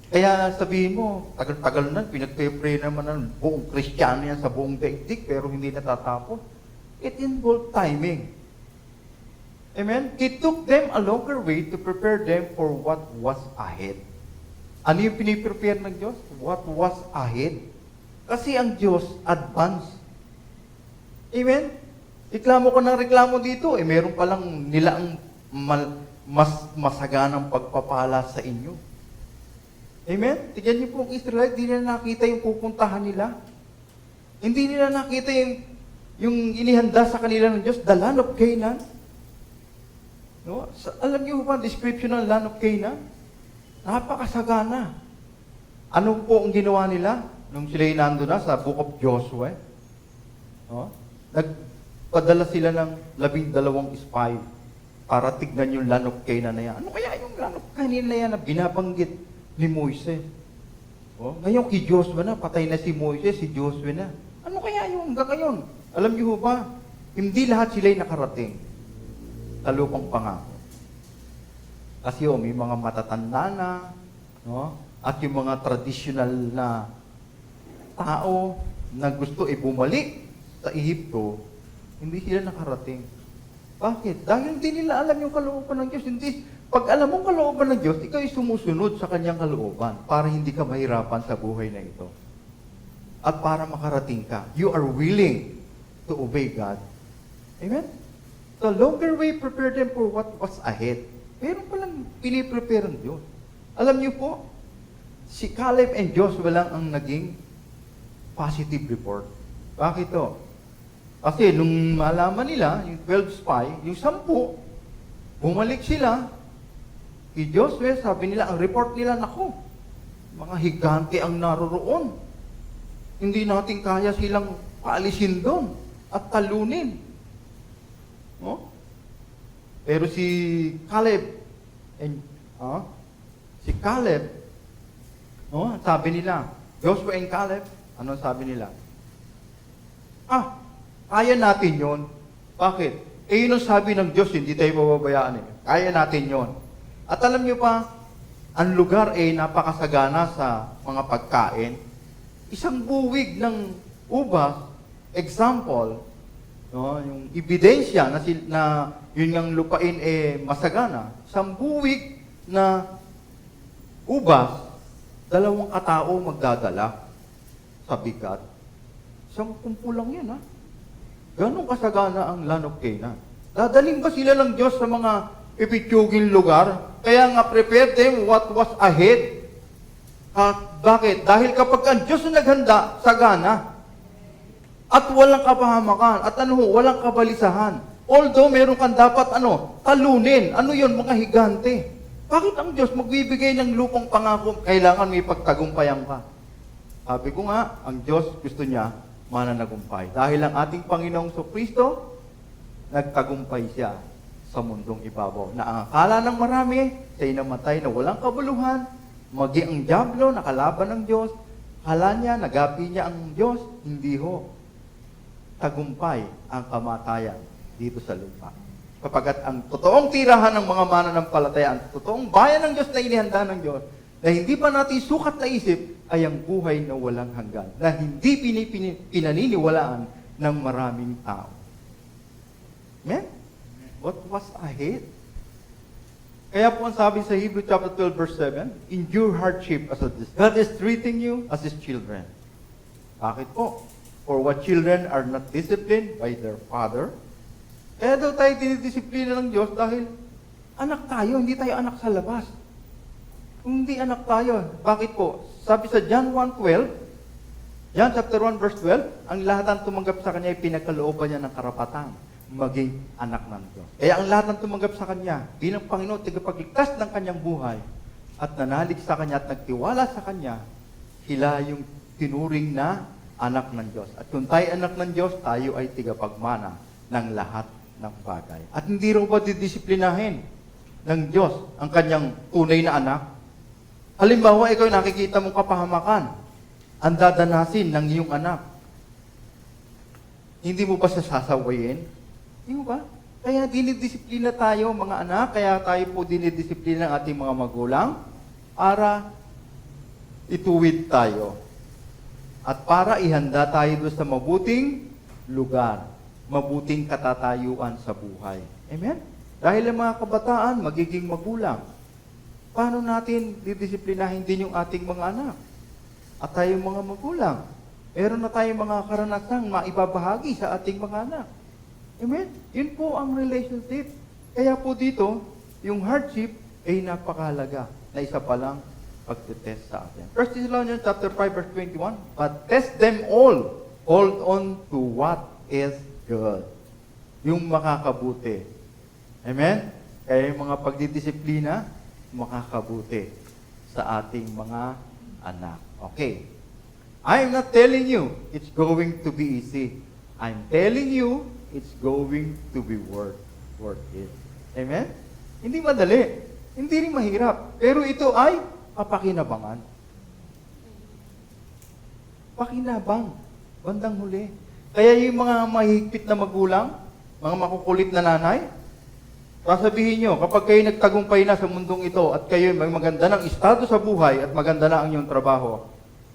[SPEAKER 2] Kaya sabihin mo, tagal-tagal na, pinagpe-pray naman ng buong Kristiyano yan sa buong daigdig, pero hindi natatapos. It involves timing. Amen? It took them a longer way to prepare them for what was ahead. Ano yung piniprepare ng Diyos? What was ahead. Kasi ang Diyos, advance. Amen? Reklamo ka ng reklamo dito, meron palang nilaang mas masaganang pagpapala sa inyo. Amen? Tignan niyo po ang Israelite, hindi nila nakita yung pupuntahan nila. Hindi nila nakita yung inihanda sa kanila ng Diyos, the land of Canaan. No? Alam niyo ba ang description ng land of Canaan? Napakasagana. Ano po ang ginawa nila nung sila'y nando na sa Book of Joshua? No? Nagpadala sila ng 12 spy para tignan yung land of Canaan na yan. Ano kaya yung land of Canaan na yan na binabanggit ni Moises? Oh, ngayon kay Joshua na, patay na si Moises, si Joshua na. Ano kaya yung hanggang ngayon? Alam niyo ba, hindi lahat sila'y nakarating sa lupang pangako. Kasi may mga matatanda na, no? At yung mga traditional na tao na gusto bumalik sa Ehipto, hindi sila nakarating. Bakit? Dahil hindi nila alam yung kalooban ng Diyos. Hindi, pag alam mo kalooban ng Diyos, ikaw ay sumusunod sa kanyang kalooban para hindi ka mahirapan sa buhay na ito. At para makarating ka, you are willing to obey God. Amen? The longer way, prepare them for what was ahead. Meron palang piniprepare ng Diyos. Alam niyo po, si Caleb and Joshua lang ang naging positive report. Bakit to? Kasi nung malaman nila, yung 12 spy, yung 10, bumalik sila. Kay Joshua, sabi nila, ang report nila, naku, mga higante ang naroroon. Hindi natin kaya silang paalisin doon at talunin. No? Pero si Caleb, no, sabi nila, Joshua and Caleb, ano sabi nila? Kaya natin yon. Bakit? Yun ang sabi ng Diyos, hindi tayo mababayaan eh. Kaya natin yon. At alam niyo pa, ang lugar napakasagana sa mga pagkain. Isang buwig ng ubas, example, no, yung ebidensya na yun ang lupain masagana. Isang buwig na ubas, 2 katao magdadala sa bigat. Isang kumpulang yan, ha? Ganong kasagana ang land of Canaan. Dadaling ba sila ng Diyos sa mga pipitsuging lugar? Kaya nga, prepare them what was ahead. Bakit? Dahil kapag ang Diyos na naghanda, sagana. At walang kapahamakan. At walang kabalisahan. Although, meron kang dapat, talunin. Ano yun? Mga higante. Bakit ang Diyos magbibigay ng lupang pangako? Kailangan may pagtagumpayan ka. Sabi ko nga, ang Diyos gusto niya mananagumpay. Dahil ang ating Panginoong Kristo, nagtagumpay siya sa mundong ibabaw. Na ang akala ng marami, siya'y namatay na walang kabuluhan, maging ang dyablo, nakalaban ng Diyos, akala niya, nagapi niya ang Diyos, hindi ho. Tagumpay ang kamatayan dito sa lupa. Kapagkat ang totoong tirahan ng mga mananampalataya, ang totoong bayan ng Diyos na inihanda ng Diyos, na hindi pa natin sukat na isip, ay ang buhay na walang hanggan, na hindi pinaniniwalaan ng maraming tao. Amen? what was ahead. Kaya po ang sabi sa Hebrew chapter 12 verse 7, endure hardship as a God is treating you as His children. Bakit po? For what children are not disciplined by their father. Kaya daw tayo dinidisiplina ng Diyos dahil anak tayo, hindi tayo anak sa labas. Kung hindi anak tayo, bakit po? Sabi sa John 1:12, John chapter 1 verse 12, ang lahat ng tumanggap sa Kanya ay pinagkalooban niya ng karapatan maging anak ng Diyos. Kaya ang lahat ng tumanggap sa Kanya bilang Panginoon, tagapagligtas ng Kanyang buhay at nanalig sa Kanya at nagtiwala sa Kanya, sila yung tinuring na anak ng Diyos. At kung tayo anak ng Diyos, tayo ay tigapagmana ng lahat ng bagay. At hindi raw ba didisiplinahin ng Diyos ang Kanyang tunay na anak? Halimbawa, ikaw nakikita mong kapahamakan, ang dadanasin ng iyong anak. Hindi mo ba siya sasawayin? Hindi mo ba? Kaya dinidisiplina tayo mga anak, kaya tayo po dinidisiplina ng ating mga magulang para ituwid tayo. At para ihanda tayo doon sa mabuting lugar, mabuting katatayuan sa buhay. Amen? Dahil ang mga kabataan, magiging magulang. Paano natin didisiplinahin din yung ating mga anak? At tayong mga magulang. Meron na tayong mga karanasang maibabahagi sa ating mga anak. Amen? Yun po ang relationship. Kaya po dito, yung hardship ay napakahalaga na isa pa lang pagtitest sa atin. 1 Thessalonians chapter 5 verse 21, but test them all. Hold on to what is good. Yung makakabuti. Amen? Kaya yung mga pagdidisiplina, makakabuti sa ating mga anak. Okay. I'm not telling you it's going to be easy. I'm telling you it's going to be worth it. Amen? Hindi madali. Hindi rin mahirap. Pero ito ay papakinabangan. Pakinabang. Bandang huli. Kaya yung mga mahigpit na magulang, mga makukulit na nanay, sasabihin nyo, kapag kayo nagtagumpay na sa mundong ito at kayo may maganda ng estado sa buhay at maganda na ang inyong trabaho,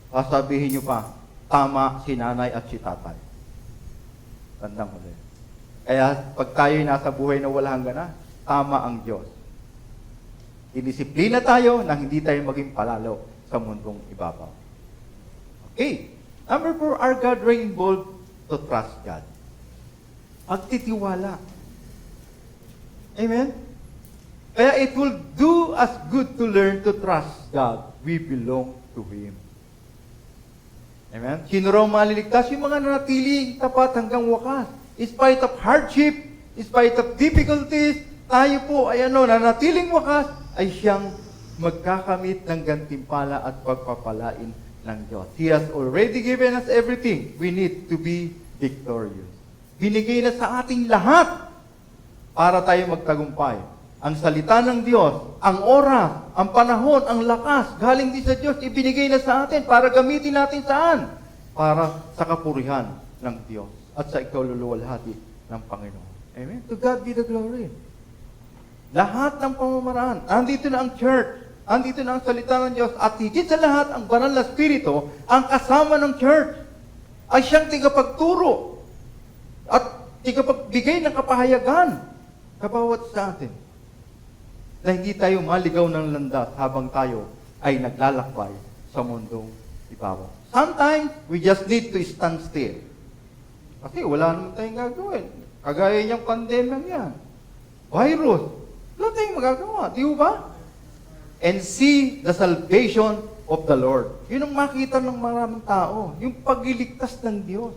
[SPEAKER 2] sasabihin nyo pa, tama si nanay at si tatay. Bandang huli. Kaya pag tayo'y nasa buhay na wala hanggan na, tama ang Diyos. Dinisiplina tayo na hindi tayo maging palalo sa mundong ibabaw. Okay. Number 4, are God really involved to trust God? Pagtitiwala. Amen? Kaya it will do us good to learn to trust God. We belong to Him. Amen? Sino raw maliligtas? Yung mga nanatiling tapat hanggang wakas. In spite of hardship, in spite of difficulties, tayo po ay nanatiling wakas, ay siyang magkakamit ng gantimpala at pagpapalain ng Diyos. He has already given us everything. We need to be victorious. Binigay na sa ating lahat para tayo magtagumpay. Ang salita ng Diyos, ang oras, ang panahon, ang lakas, galing din sa Diyos, ibinigay na sa atin para gamitin natin saan? Para sa kapurihan ng Diyos at sa ikaululuwalhati ng Panginoon. Amen? To God be the glory. Lahat ng pamamaraan, andito na ang church, andito na ang salita ng Diyos, at higit sa lahat, ang banal na Espiritu, ang kasama ng church, ay siyang tigapagturo at tigapagbigay ng kapahayagan sa bawat sa atin. Na hindi tayo maligaw ng landas habang tayo ay naglalakbay sa mundong ibabaw. Sometimes, we just need to stand still. Kasi wala naman tayong gagawin. Kagaya niyang pandemya yan. Virus. Wala tayong magagawa. Di ba? And see the salvation of the Lord. Yun ang makita ng maraming tao. Yung pagliligtas ng Diyos.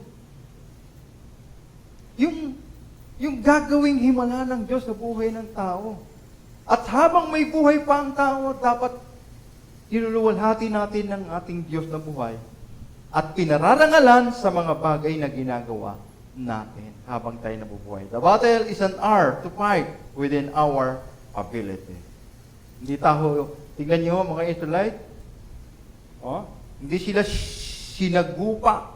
[SPEAKER 2] Yung gagawing himala ng Diyos sa buhay ng tao. At habang may buhay pa ang tao, dapat tinuluwalhati natin ng ating Diyos na buhay at pinararangalan sa mga bagay na ginagawa natin habang tayo nabubuhay. The battle is an art to fight within our ability. Hindi tayo, tingnan nyo mga Israelite, hindi sila sinagupa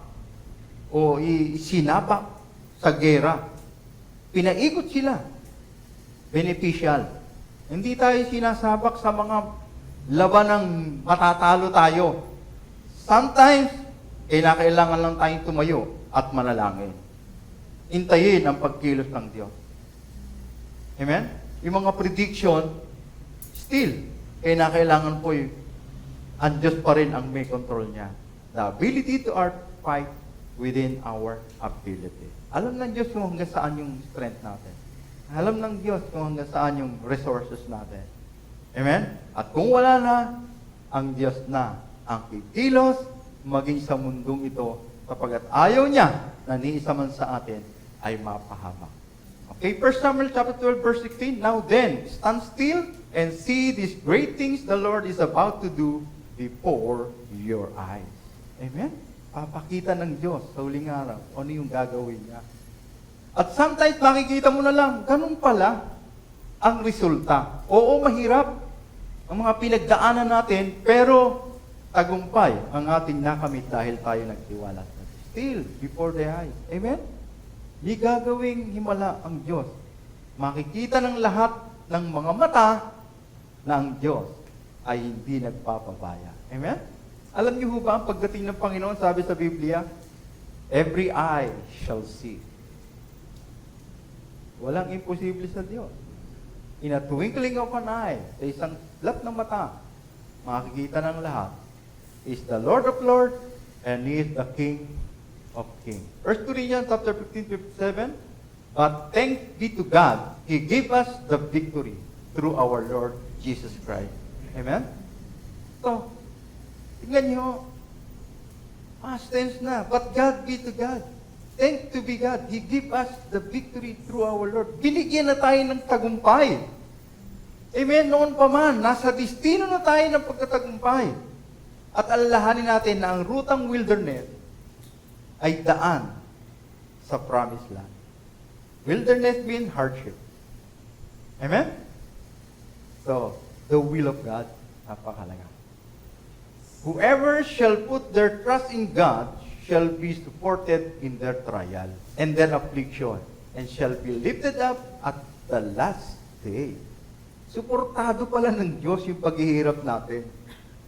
[SPEAKER 2] o sinabak sa gera. Pinaikot sila. Beneficial. Hindi tayo sinasabak sa mga labanang matatalo tayo. Sometimes, kailangan lang tayong tumayo at manalangin. Intayin ang pagkilos ng Diyos. Amen? Yung mga prediction, still, kailangan po yung ang Diyos pa rin ang may control niya. The ability to fight within our ability. Alam ng Diyos kung hanggang saan yung strength natin. Alam ng Diyos kung hanggang saan yung resources natin. Amen? At kung wala na, ang Diyos na ang kikilos maging sa mundong ito sapagkat ayaw niya na ni isa man sa atin ay mapahamak. Okay, 1 Samuel chapter 12 verse 16. Now then, stand still and see these great things the Lord is about to do before your eyes. Amen? Papakita ng Diyos sa huling araw ano yung gagawin niya. At sometimes makikita mo na lang, ganun pala ang resulta. Oo, mahirap ang mga pinagdaanan natin, pero tagumpay ang ating nakamit dahil tayo nagtiwala. Still, before the eyes. Amen? Di gagawing himala ang Diyos. Makikita ng lahat ng mga mata na ang Diyos ay hindi nagpapabaya. Amen? Alam niyo ba, ang pagdating ng Panginoon, sabi sa Biblia, every eye shall see. Walang imposible sa Diyos. In a twinkling of an eye, sa isang lap ng mata, makikita ng lahat, is the Lord of Lords and He is the King of Kings. 1 Corinthians chapter 15:57, but thanks be to God, He gave us the victory through our Lord Jesus Christ. Amen? So, tingnan nyo, past tense na, but God be to God. Thanks to be God. He give us the victory through our Lord. Binigyan na tayo ng tagumpay. Amen? Noon pa man, nasa destino na tayo ng pagkatagumpay. At alalahanin natin na ang rutang wilderness ay daan sa promised land. Wilderness means hardship. Amen? So, the will of God, napakahalaga. Whoever shall put their trust in God shall be supported in their trial and their affliction and shall be lifted up at the last day. Suportado pala ng Diyos yung paghihirap natin.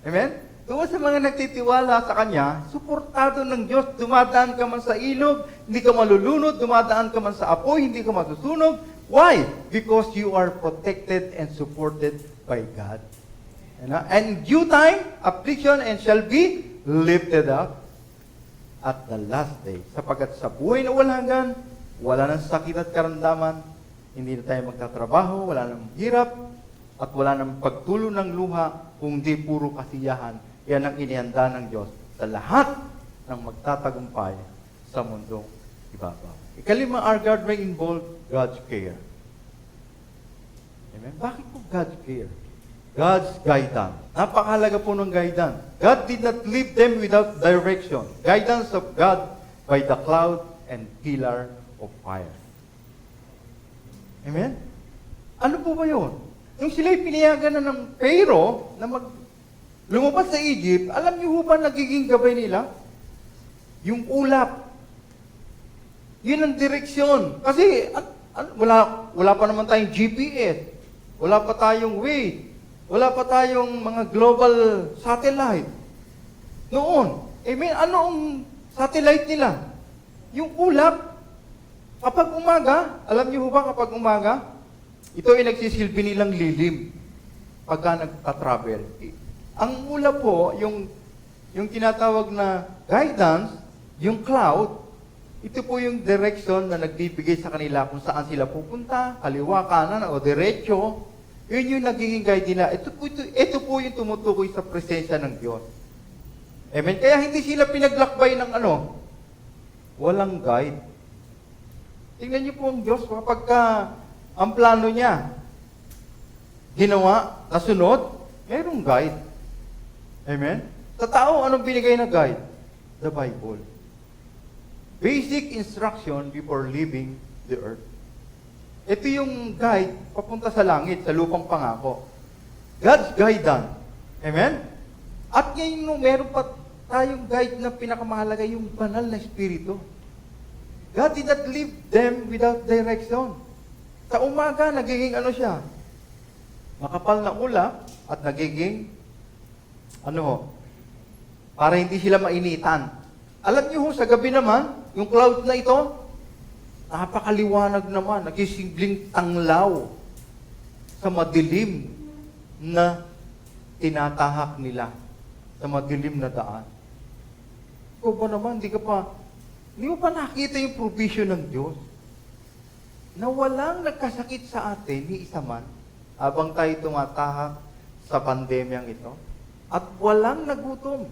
[SPEAKER 2] Amen? Doon sa mga nagtitiwala sa Kanya, suportado ng Diyos. Dumadaan ka man sa ilog, hindi ka malulunod. Dumadaan ka man sa apoy, hindi ka masusunog. Why? Because you are protected and supported by God. And in due time, affliction and shall be lifted up at the last day. Sapagkat sa buhay na walang hanggan, wala nang sakit at karamdaman, hindi na tayo magtatrabaho, wala nang hirap, at wala nang pagtulo ng luha, kundi puro kasiyahan. Yan ang inihanda ng Diyos sa lahat ng magtatagumpay sa mundong ibabaw. Ikalima, our God may involve God's care. Amen? Bakit po God's care? God's guidance. Napakahalaga po ng guidance. God did not leave them without direction. Guidance of God by the cloud and pillar of fire. Amen? Ano po ba yun? Yung sila'y pinayagan na ng Pharaoh na lumabas sa Egypt, alam niyo ba nagiging gabay nila? Yung ulap. Yun ang direksyon. Kasi wala pa naman tayong GPS. Wala pa tayong Waze. Wala pa tayong mga global satellite. Noon, amen, ano ang satellite nila? Yung ulap. Kapag umaga, alam niyo ba kapag umaga, ito ay nagsisilbi nilang lilim pagka nagtatravel. Ang ulap po, yung tinatawag na guidance, yung cloud, ito po yung direction na nagbibigay sa kanila kung saan sila pupunta, kaliwa, kanan, o diretso. Yun yung nagiging guide nila. Ito po yung tumutukoy sa presensya ng Diyos. Amen? Kaya hindi sila pinaglakbay ng walang guide. Tingnan niyo po ang Diyos kapag ang plano niya ginawa, nasunod, mayroong guide. Amen? Sa tao, anong binigay na guide? The Bible. Basic instruction before leaving the earth. Ito yung guide papunta sa langit, sa lupang pangako. God's guidance. Amen? At ngayon, meron pa tayong guide na pinakamahalaga, yung banal na Espiritu. God did not leave them without direction. Sa umaga, nagiging siya? Makapal na ulap at nagiging, para hindi sila mainitan. Alam niyo sa gabi naman, yung cloud na ito, napakaliwanag naman, nagisingling tanglaw sa madilim na tinatahak nila, sa madilim na daan. Ikaw ba naman, di mo pa nakita yung provision ng Diyos? Na walang nagkasakit sa atin, ni isa man, habang tayo tumatahak sa pandemyang ito, at walang nagutom.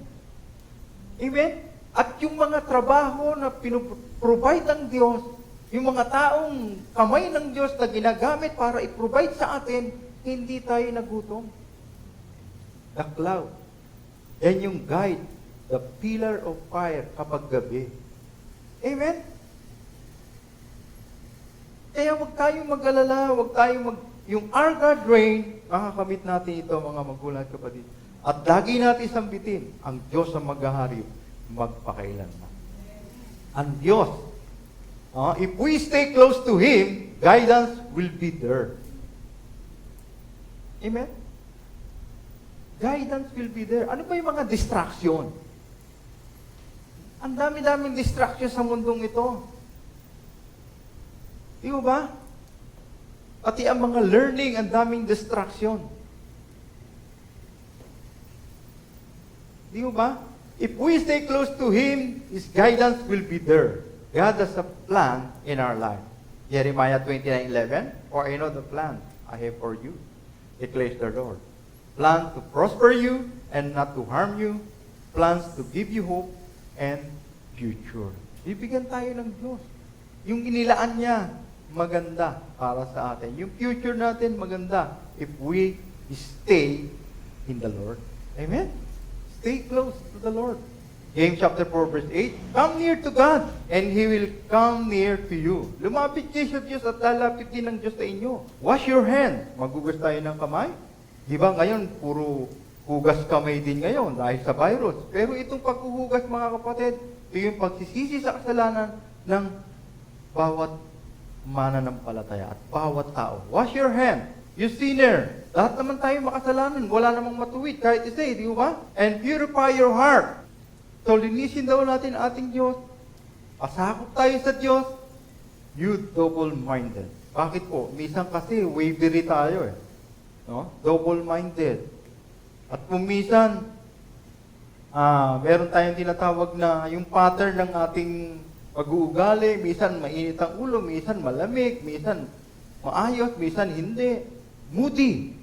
[SPEAKER 2] Amen? At yung mga trabaho na pinoprovide ng Diyos, yung mga taong kamay ng Diyos na ginagamit para i-provide sa atin, hindi tayo nagutom. The cloud. Yan yung guide, the pillar of fire kapag gabi. Amen? Kaya huwag tayong mag-alala, yung our God reign, makakamit natin ito mga magulang at kapatid. At lagi natin sambitin, ang Diyos ang maghahari magpakailanman. Ang Diyos, if we stay close to Him, guidance will be there. Amen? Guidance will be there. Ano ba yung mga distraction? Ang dami-daming distraction sa mundong ito. Di ba? Pati ang mga learning, ang daming distraction. Di ba? If we stay close to Him, His guidance will be there. God has a plan in our life. Jeremiah 29:11, for I know the plan I have for you, declares the Lord. Plan to prosper you and not to harm you. Plans to give you hope and future. Bibigyan tayo ng Diyos. Yung inilaan niya, maganda para sa atin. Yung future natin, maganda if we stay in the Lord. Amen? Stay close to the Lord. James chapter 4 verse 8, come near to God, and He will come near to you. Lumapit kayo sa Diyos at lalapit din ng Diyos sa inyo. Wash your hands. Maghugas tayo ng kamay. Di ba ngayon, puro hugas kamay din ngayon dahil sa virus. Pero itong paghuhugas, mga kapatid, ito yung pagsisisi sa kasalanan ng bawat mananampalataya at bawat tao. Wash your hands. You sinner. Lahat naman tayo makasalanan. Wala namang matuwid kahit isa, di ba? And purify your heart. So, linisin daw natin ating Diyos. Pasakop tayo sa Diyos. You double-minded. Bakit po? Minsan kasi, wavery tayo eh. No? Double-minded. At kung minsan, meron tayong tinatawag na yung pattern ng ating pag-uugali. Minsan mainit ang ulo, minsan malamig, minsan maayos, minsan hindi. Moody.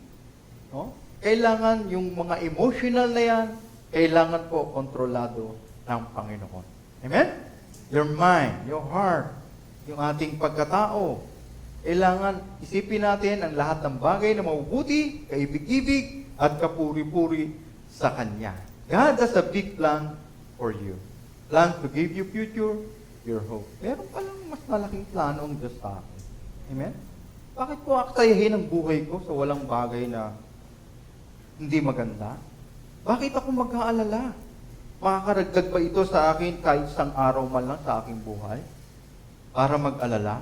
[SPEAKER 2] No? Kailangan yung mga emotional na yan, kailangan po kontrolado ng Panginoon. Amen? Your mind, your heart, yung ating pagkatao. Kailangan isipin natin ang lahat ng bagay na mabubuti, kaibig-ibig, at kapuri-puri sa Kanya. God has a big plan for you. Plan to give you future, your hope. Meron palang mas malaking plano ang Diyos sa akin. Amen? Bakit po aksayahin ang buhay ko sa walang bagay na hindi maganda? Bakit ako mag-aalala? Makakaragdag ba ito sa akin kahit isang araw man lang sa aking buhay? Para mag-alala?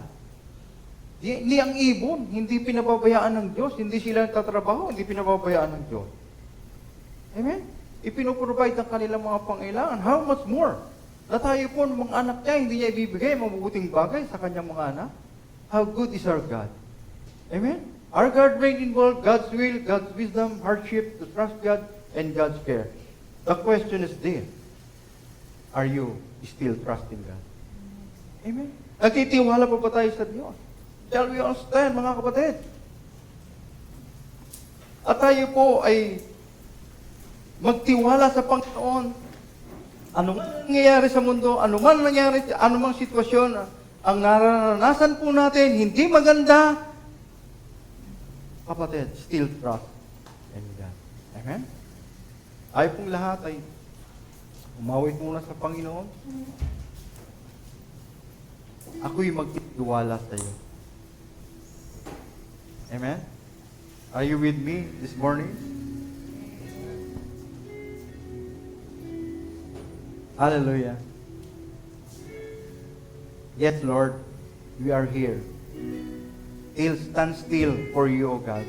[SPEAKER 2] Hindi ang ibon, hindi pinababayaan ng Diyos, hindi sila nagtatrabaho, hindi pinababayaan ng Diyos. Amen? Ipinoprovide ang kanilang mga pangailangan. How much more? Na tayo po, mga anak niya, hindi niya ibibigay mabubuting bagay sa kanyang mga anak. How good is our God? Amen? Our God reign involved God's will, God's wisdom, hardship, to trust God, and God's care. The question is this: are you still trusting God? Amen? Nagtitiwala pa ba tayo sa Diyos? Shall we all stand, mga kapatid? At tayo po ay magtiwala sa Panginoon. Ano man nangyayari sa mundo, ano man nangyayari, anumang sitwasyon, ang naranasan po natin, hindi maganda, kapatid, still trust in God. Amen? Tayo pong lahat ay umawit muna sa Panginoon. Ako'y magtitiwala sa iyo. Amen? Are you with me this morning? Hallelujah. Yes, Lord, we are here. Still stand still for you, O God.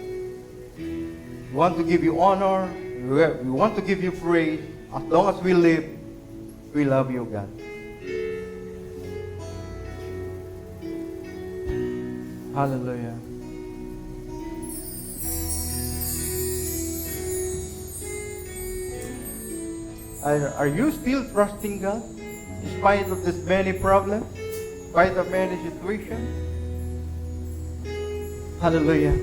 [SPEAKER 2] We want to give you honor. We want to give you praise. As long as we live, we love you, God. Hallelujah. Are you still trusting God in spite of this many problems, in spite of many situations? Hallelujah.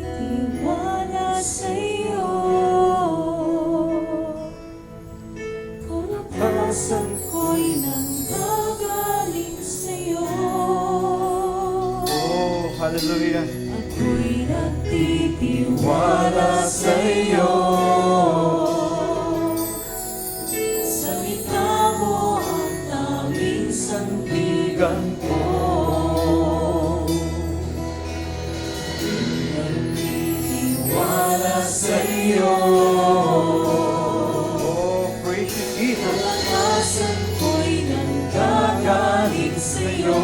[SPEAKER 1] Tiwala sa'yo, kalakasan ko'y nanggagaling sa'yo.
[SPEAKER 2] Oh, hallelujah.
[SPEAKER 1] Ako'y nagtitiwala sa'yo. Salita mo ang tanging sandigan ko. Nagtitiwala sa'yo.
[SPEAKER 2] Oh, praise you, Jesus.
[SPEAKER 1] Kalakasan ko'y nanggagaling sa'yo.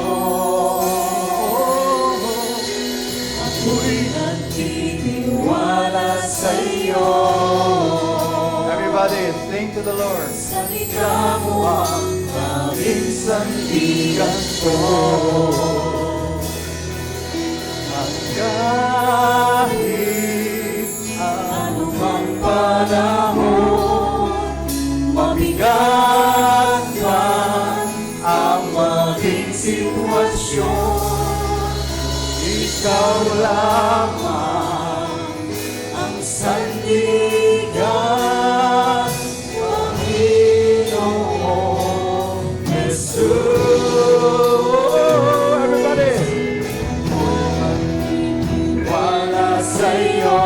[SPEAKER 1] Ako'y nagtitiwala sa'yo.
[SPEAKER 2] Everybody, sing to the Lord.
[SPEAKER 1] Salita mo ang tanging sandigan ko.
[SPEAKER 2] At kahit
[SPEAKER 1] Anumang panahon, mabigat man ang maging sitwasyon, ikaw lamang ang sandigan, Panginoong Jesus.
[SPEAKER 2] everybody.
[SPEAKER 1] Wala sa'yo.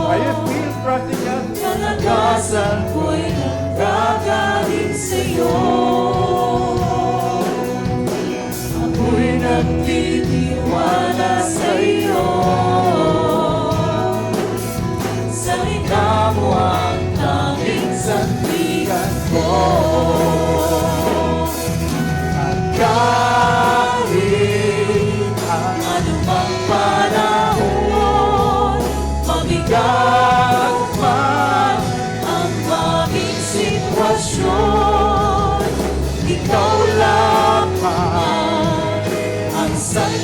[SPEAKER 2] Are you still trusting God?
[SPEAKER 1] Kalagasan ko'y nanggagaling sa'yo. Ako'y nagtitiwala sa'yo. Salita mo ang tanging sandigan ko. At kahit anumang panahon, mabigat man ang maging sitwasyon, ikaw lamang ang sandigan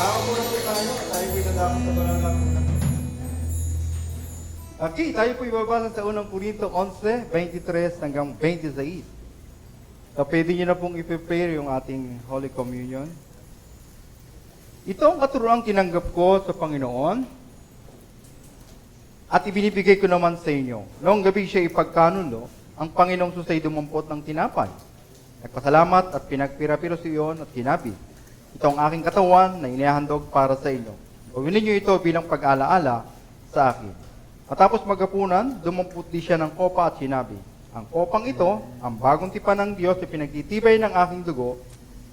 [SPEAKER 2] Tao muna po tayo. Tayo po'y nadakot sa banal na punan. Okay, tayo po'y babasa sa unang Korinto 11, 23 hanggang 26. So, pwede nyo na pong i-prepare yung ating Holy Communion. Ito ang katuroang tinanggap ko sa Panginoon at ibinibigay ko naman sa inyo. Noong gabi siya ipagkanuno, ang Panginoong susay dumampot ng tinapay. Nagpasalamat at pinagpira-piro sa iyon at sinabi, ito ang aking katawan na inihahandog para sa inyo. Gawin ninyo ito bilang pag-alaala sa akin. Matapos magapunan, dumampot di siya ng kopa at sinabi, ang kopang ito, ang bagong tipan ng Diyos na pinagtitibay ng aking dugo,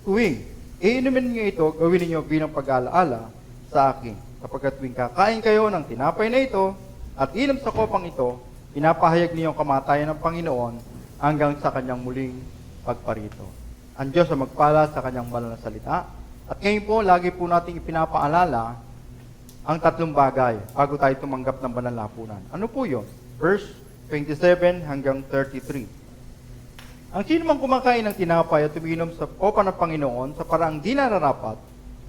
[SPEAKER 2] tuwing iinumin niyo ito, gawin niyo bilang pag-alaala sa akin. Kapag tuwing kakain kayo ng tinapay na ito at inom sa kopang ito, pinapahayag niyo ang kamatayan ng Panginoon hanggang sa kanyang muling pagparito. Ang Diyos ang magpala sa kanyang banal na salita. At ngayon po, lagi po nating ipinapaalala ang tatlong bagay bago tayo tumanggap ng banal na hapunan. Ano po yun? Verse 27 hanggang 33. Ang sino mang kumakain ng tinapay at uminom sa kopa ng Panginoon sa paraang di nararapat,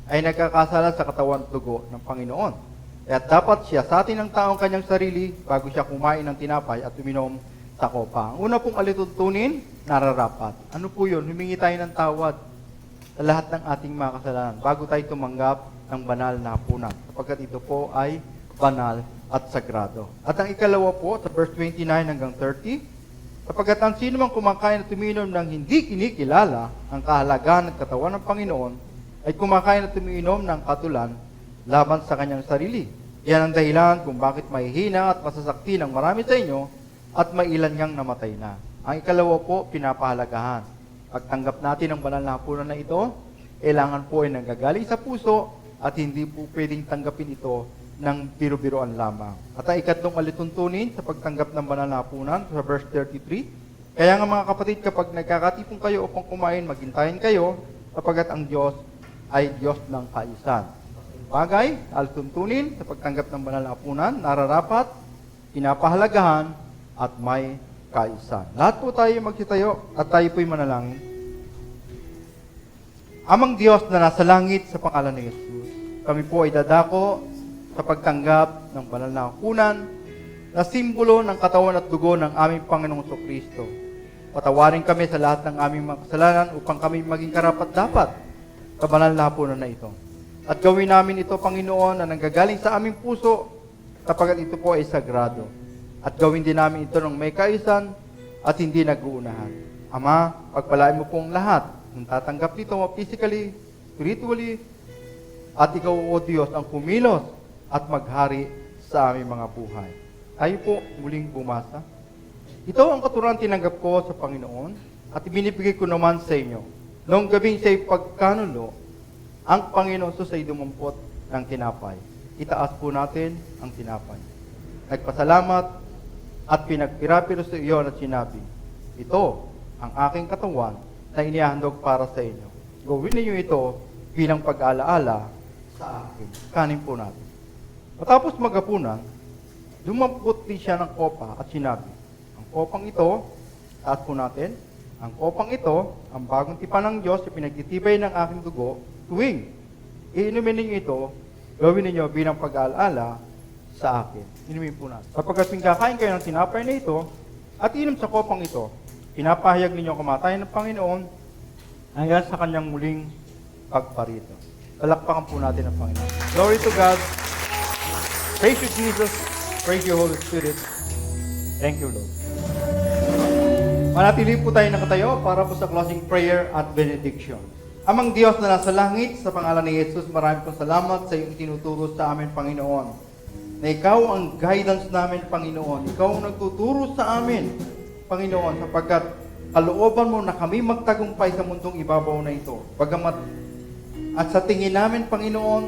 [SPEAKER 2] ay nagkakasala sa katawan at dugo ng Panginoon. Kaya dapat siya sa atin ng taong kanyang sarili bago siya kumain ng tinapay at uminom sa kopa. Ang una pong alituntunin, nararapat. Ano po yun? Humingi tayo ng tawad sa lahat ng ating mga kasalanan bago tayo tumanggap ng banal na hapunan. Sapagkat ito po ay banal at sagrado. At ang ikalawa po, sa verse 29 hanggang 30, sapagkat ang sino mang kumakain at umiinom ng hindi kinikilala ang kahalagahan ng katawan ng Panginoon, ay kumakain at umiinom ng katulan laban sa kanyang sarili. Yan ang dahilan kung bakit mahihina at masasakti ng marami sa inyo at may ilan niyang namatay na. Ang ikalawa po, pinapahalagahan. Pagtanggap natin ng banal na hapunan na ito, kailangan po ay nanggagaling sa puso at hindi po pwedeng tanggapin ito ng biro-biroan lamang. At ang ikatlong alituntunin sa pagtanggap ng banal na hapunan sa verse 33, kaya nga mga kapatid, kapag nagkakatipon kayo upang kumain, maghintayin kayo, sapagkat ang Diyos ay Diyos ng kaisan. Bagay, alituntunin sa pagtanggap ng banal na hapunan, nararapat, pinapahalagahan, at may kaisan. Lahat po tayo magsitayo at tayo po'y manalangin. Amang Diyos na nasa langit sa pangalan ni Jesus, kami po ay dadako sa pagtanggap ng banal na hapunan na simbolo ng katawan at dugo ng aming Panginoong Kristo. Patawarin kami sa lahat ng aming mga kasalanan upang kami maging karapat-dapat sa banal na hapunan na ito. At gawin namin ito, Panginoon, na nanggagaling sa aming puso sapagkat ito po ay sagrado. At gawin din namin ito ng may kaisan at hindi nag-uunahan. Ama, pagpalain mo pong lahat ng tatanggap nito physically, spiritually, at ikaw, O Diyos, ang kumilos at maghari sa aming mga buhay. Tayo po muling bumasa. Ito ang katuruan tinanggap ko sa Panginoon at ibinibigay ko naman sa inyo. Noong gabing siya'y pagkanulo, ang Panginoon ay dumampot ng tinapay. Itaas po natin ang tinapay. Nagpasalamat at pinagpira-piro sa iyo at sinabi, ito ang aking katawan na inihahandog para sa inyo. Gawin niyo ito bilang pag-alaala sa akin. Kanin po natin. Matapos magapunan, dumampot din siya ng kopa at sinabi, ang kopang ito, taas po natin, ang kopang ito, ang bagong tipan ng Diyos na pinagtitibay ng aking dugo, tuwing iinumin ninyo ito, gawin ninyo bilang pag-aalaala sa akin. Inumin po natin. Sapagkat kakain kayo ng tinapay na ito, at inom sa kopang ito, pinapahayag ninyo ang kamatayan ng Panginoon hanggang sa kanyang muling pagparito. Palakpakan po natin ang Panginoon. Glory to God. Praise you, Jesus. Praise you, Holy Spirit. Thank you, Lord. Manatili po tayo nakatayo para po sa closing prayer at benediction. Amang Diyos na nasa langit, sa pangalan ni Jesus, marami pong salamat sa iyong tinuturo sa amin, Panginoon. Na ikaw ang guidance namin, Panginoon. Ikaw ang nagtuturo sa amin, Panginoon, sapagkat kalooban mo na kami magtagumpay sa mundong ibabaw na ito. Bagamat at sa tingin namin, Panginoon,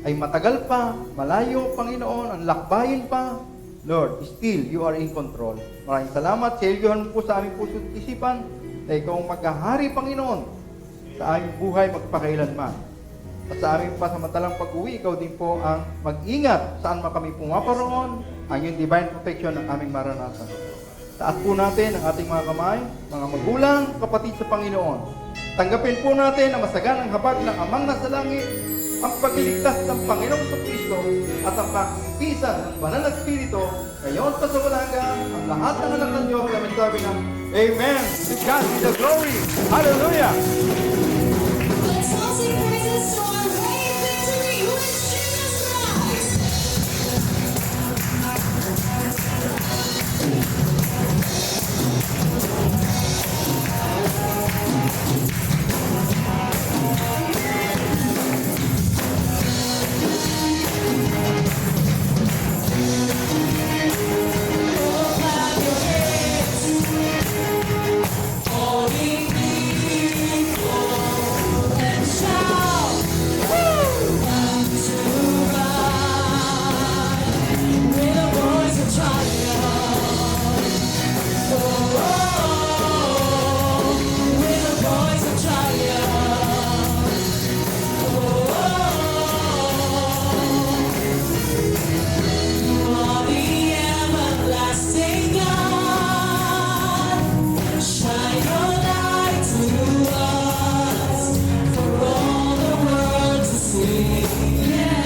[SPEAKER 2] ay matagal pa, malayo, Panginoon, ang lakbayin pa. Lord, still, you are in control. Maraming salamat. Selyuhan mo po sa aming puso at isipan na ikaw ang maghahari, Panginoon, sa aming buhay magpakailanman. At sa aming pasamantalang pag-uwi, ikaw din po ang mag-ingat saan man kami pumaparoon, ang iyong divine protection ng aming maranasan. Taas po natin ang ating mga kamay, mga magulang, kapatid sa Panginoon. Tanggapin po natin ang masaganang habag ng Amang nasa langit ang pagliligtas ng Panginoong Kristo at ang pakikisan ng Banal na Espiritu ngayon sa walagan ang lahat ng anak ng Diyos na sabi ng Amen. To God be the glory. Hallelujah.
[SPEAKER 3] Let's all sing praises to our reigning victory, who is Jesus Christ. Yeah.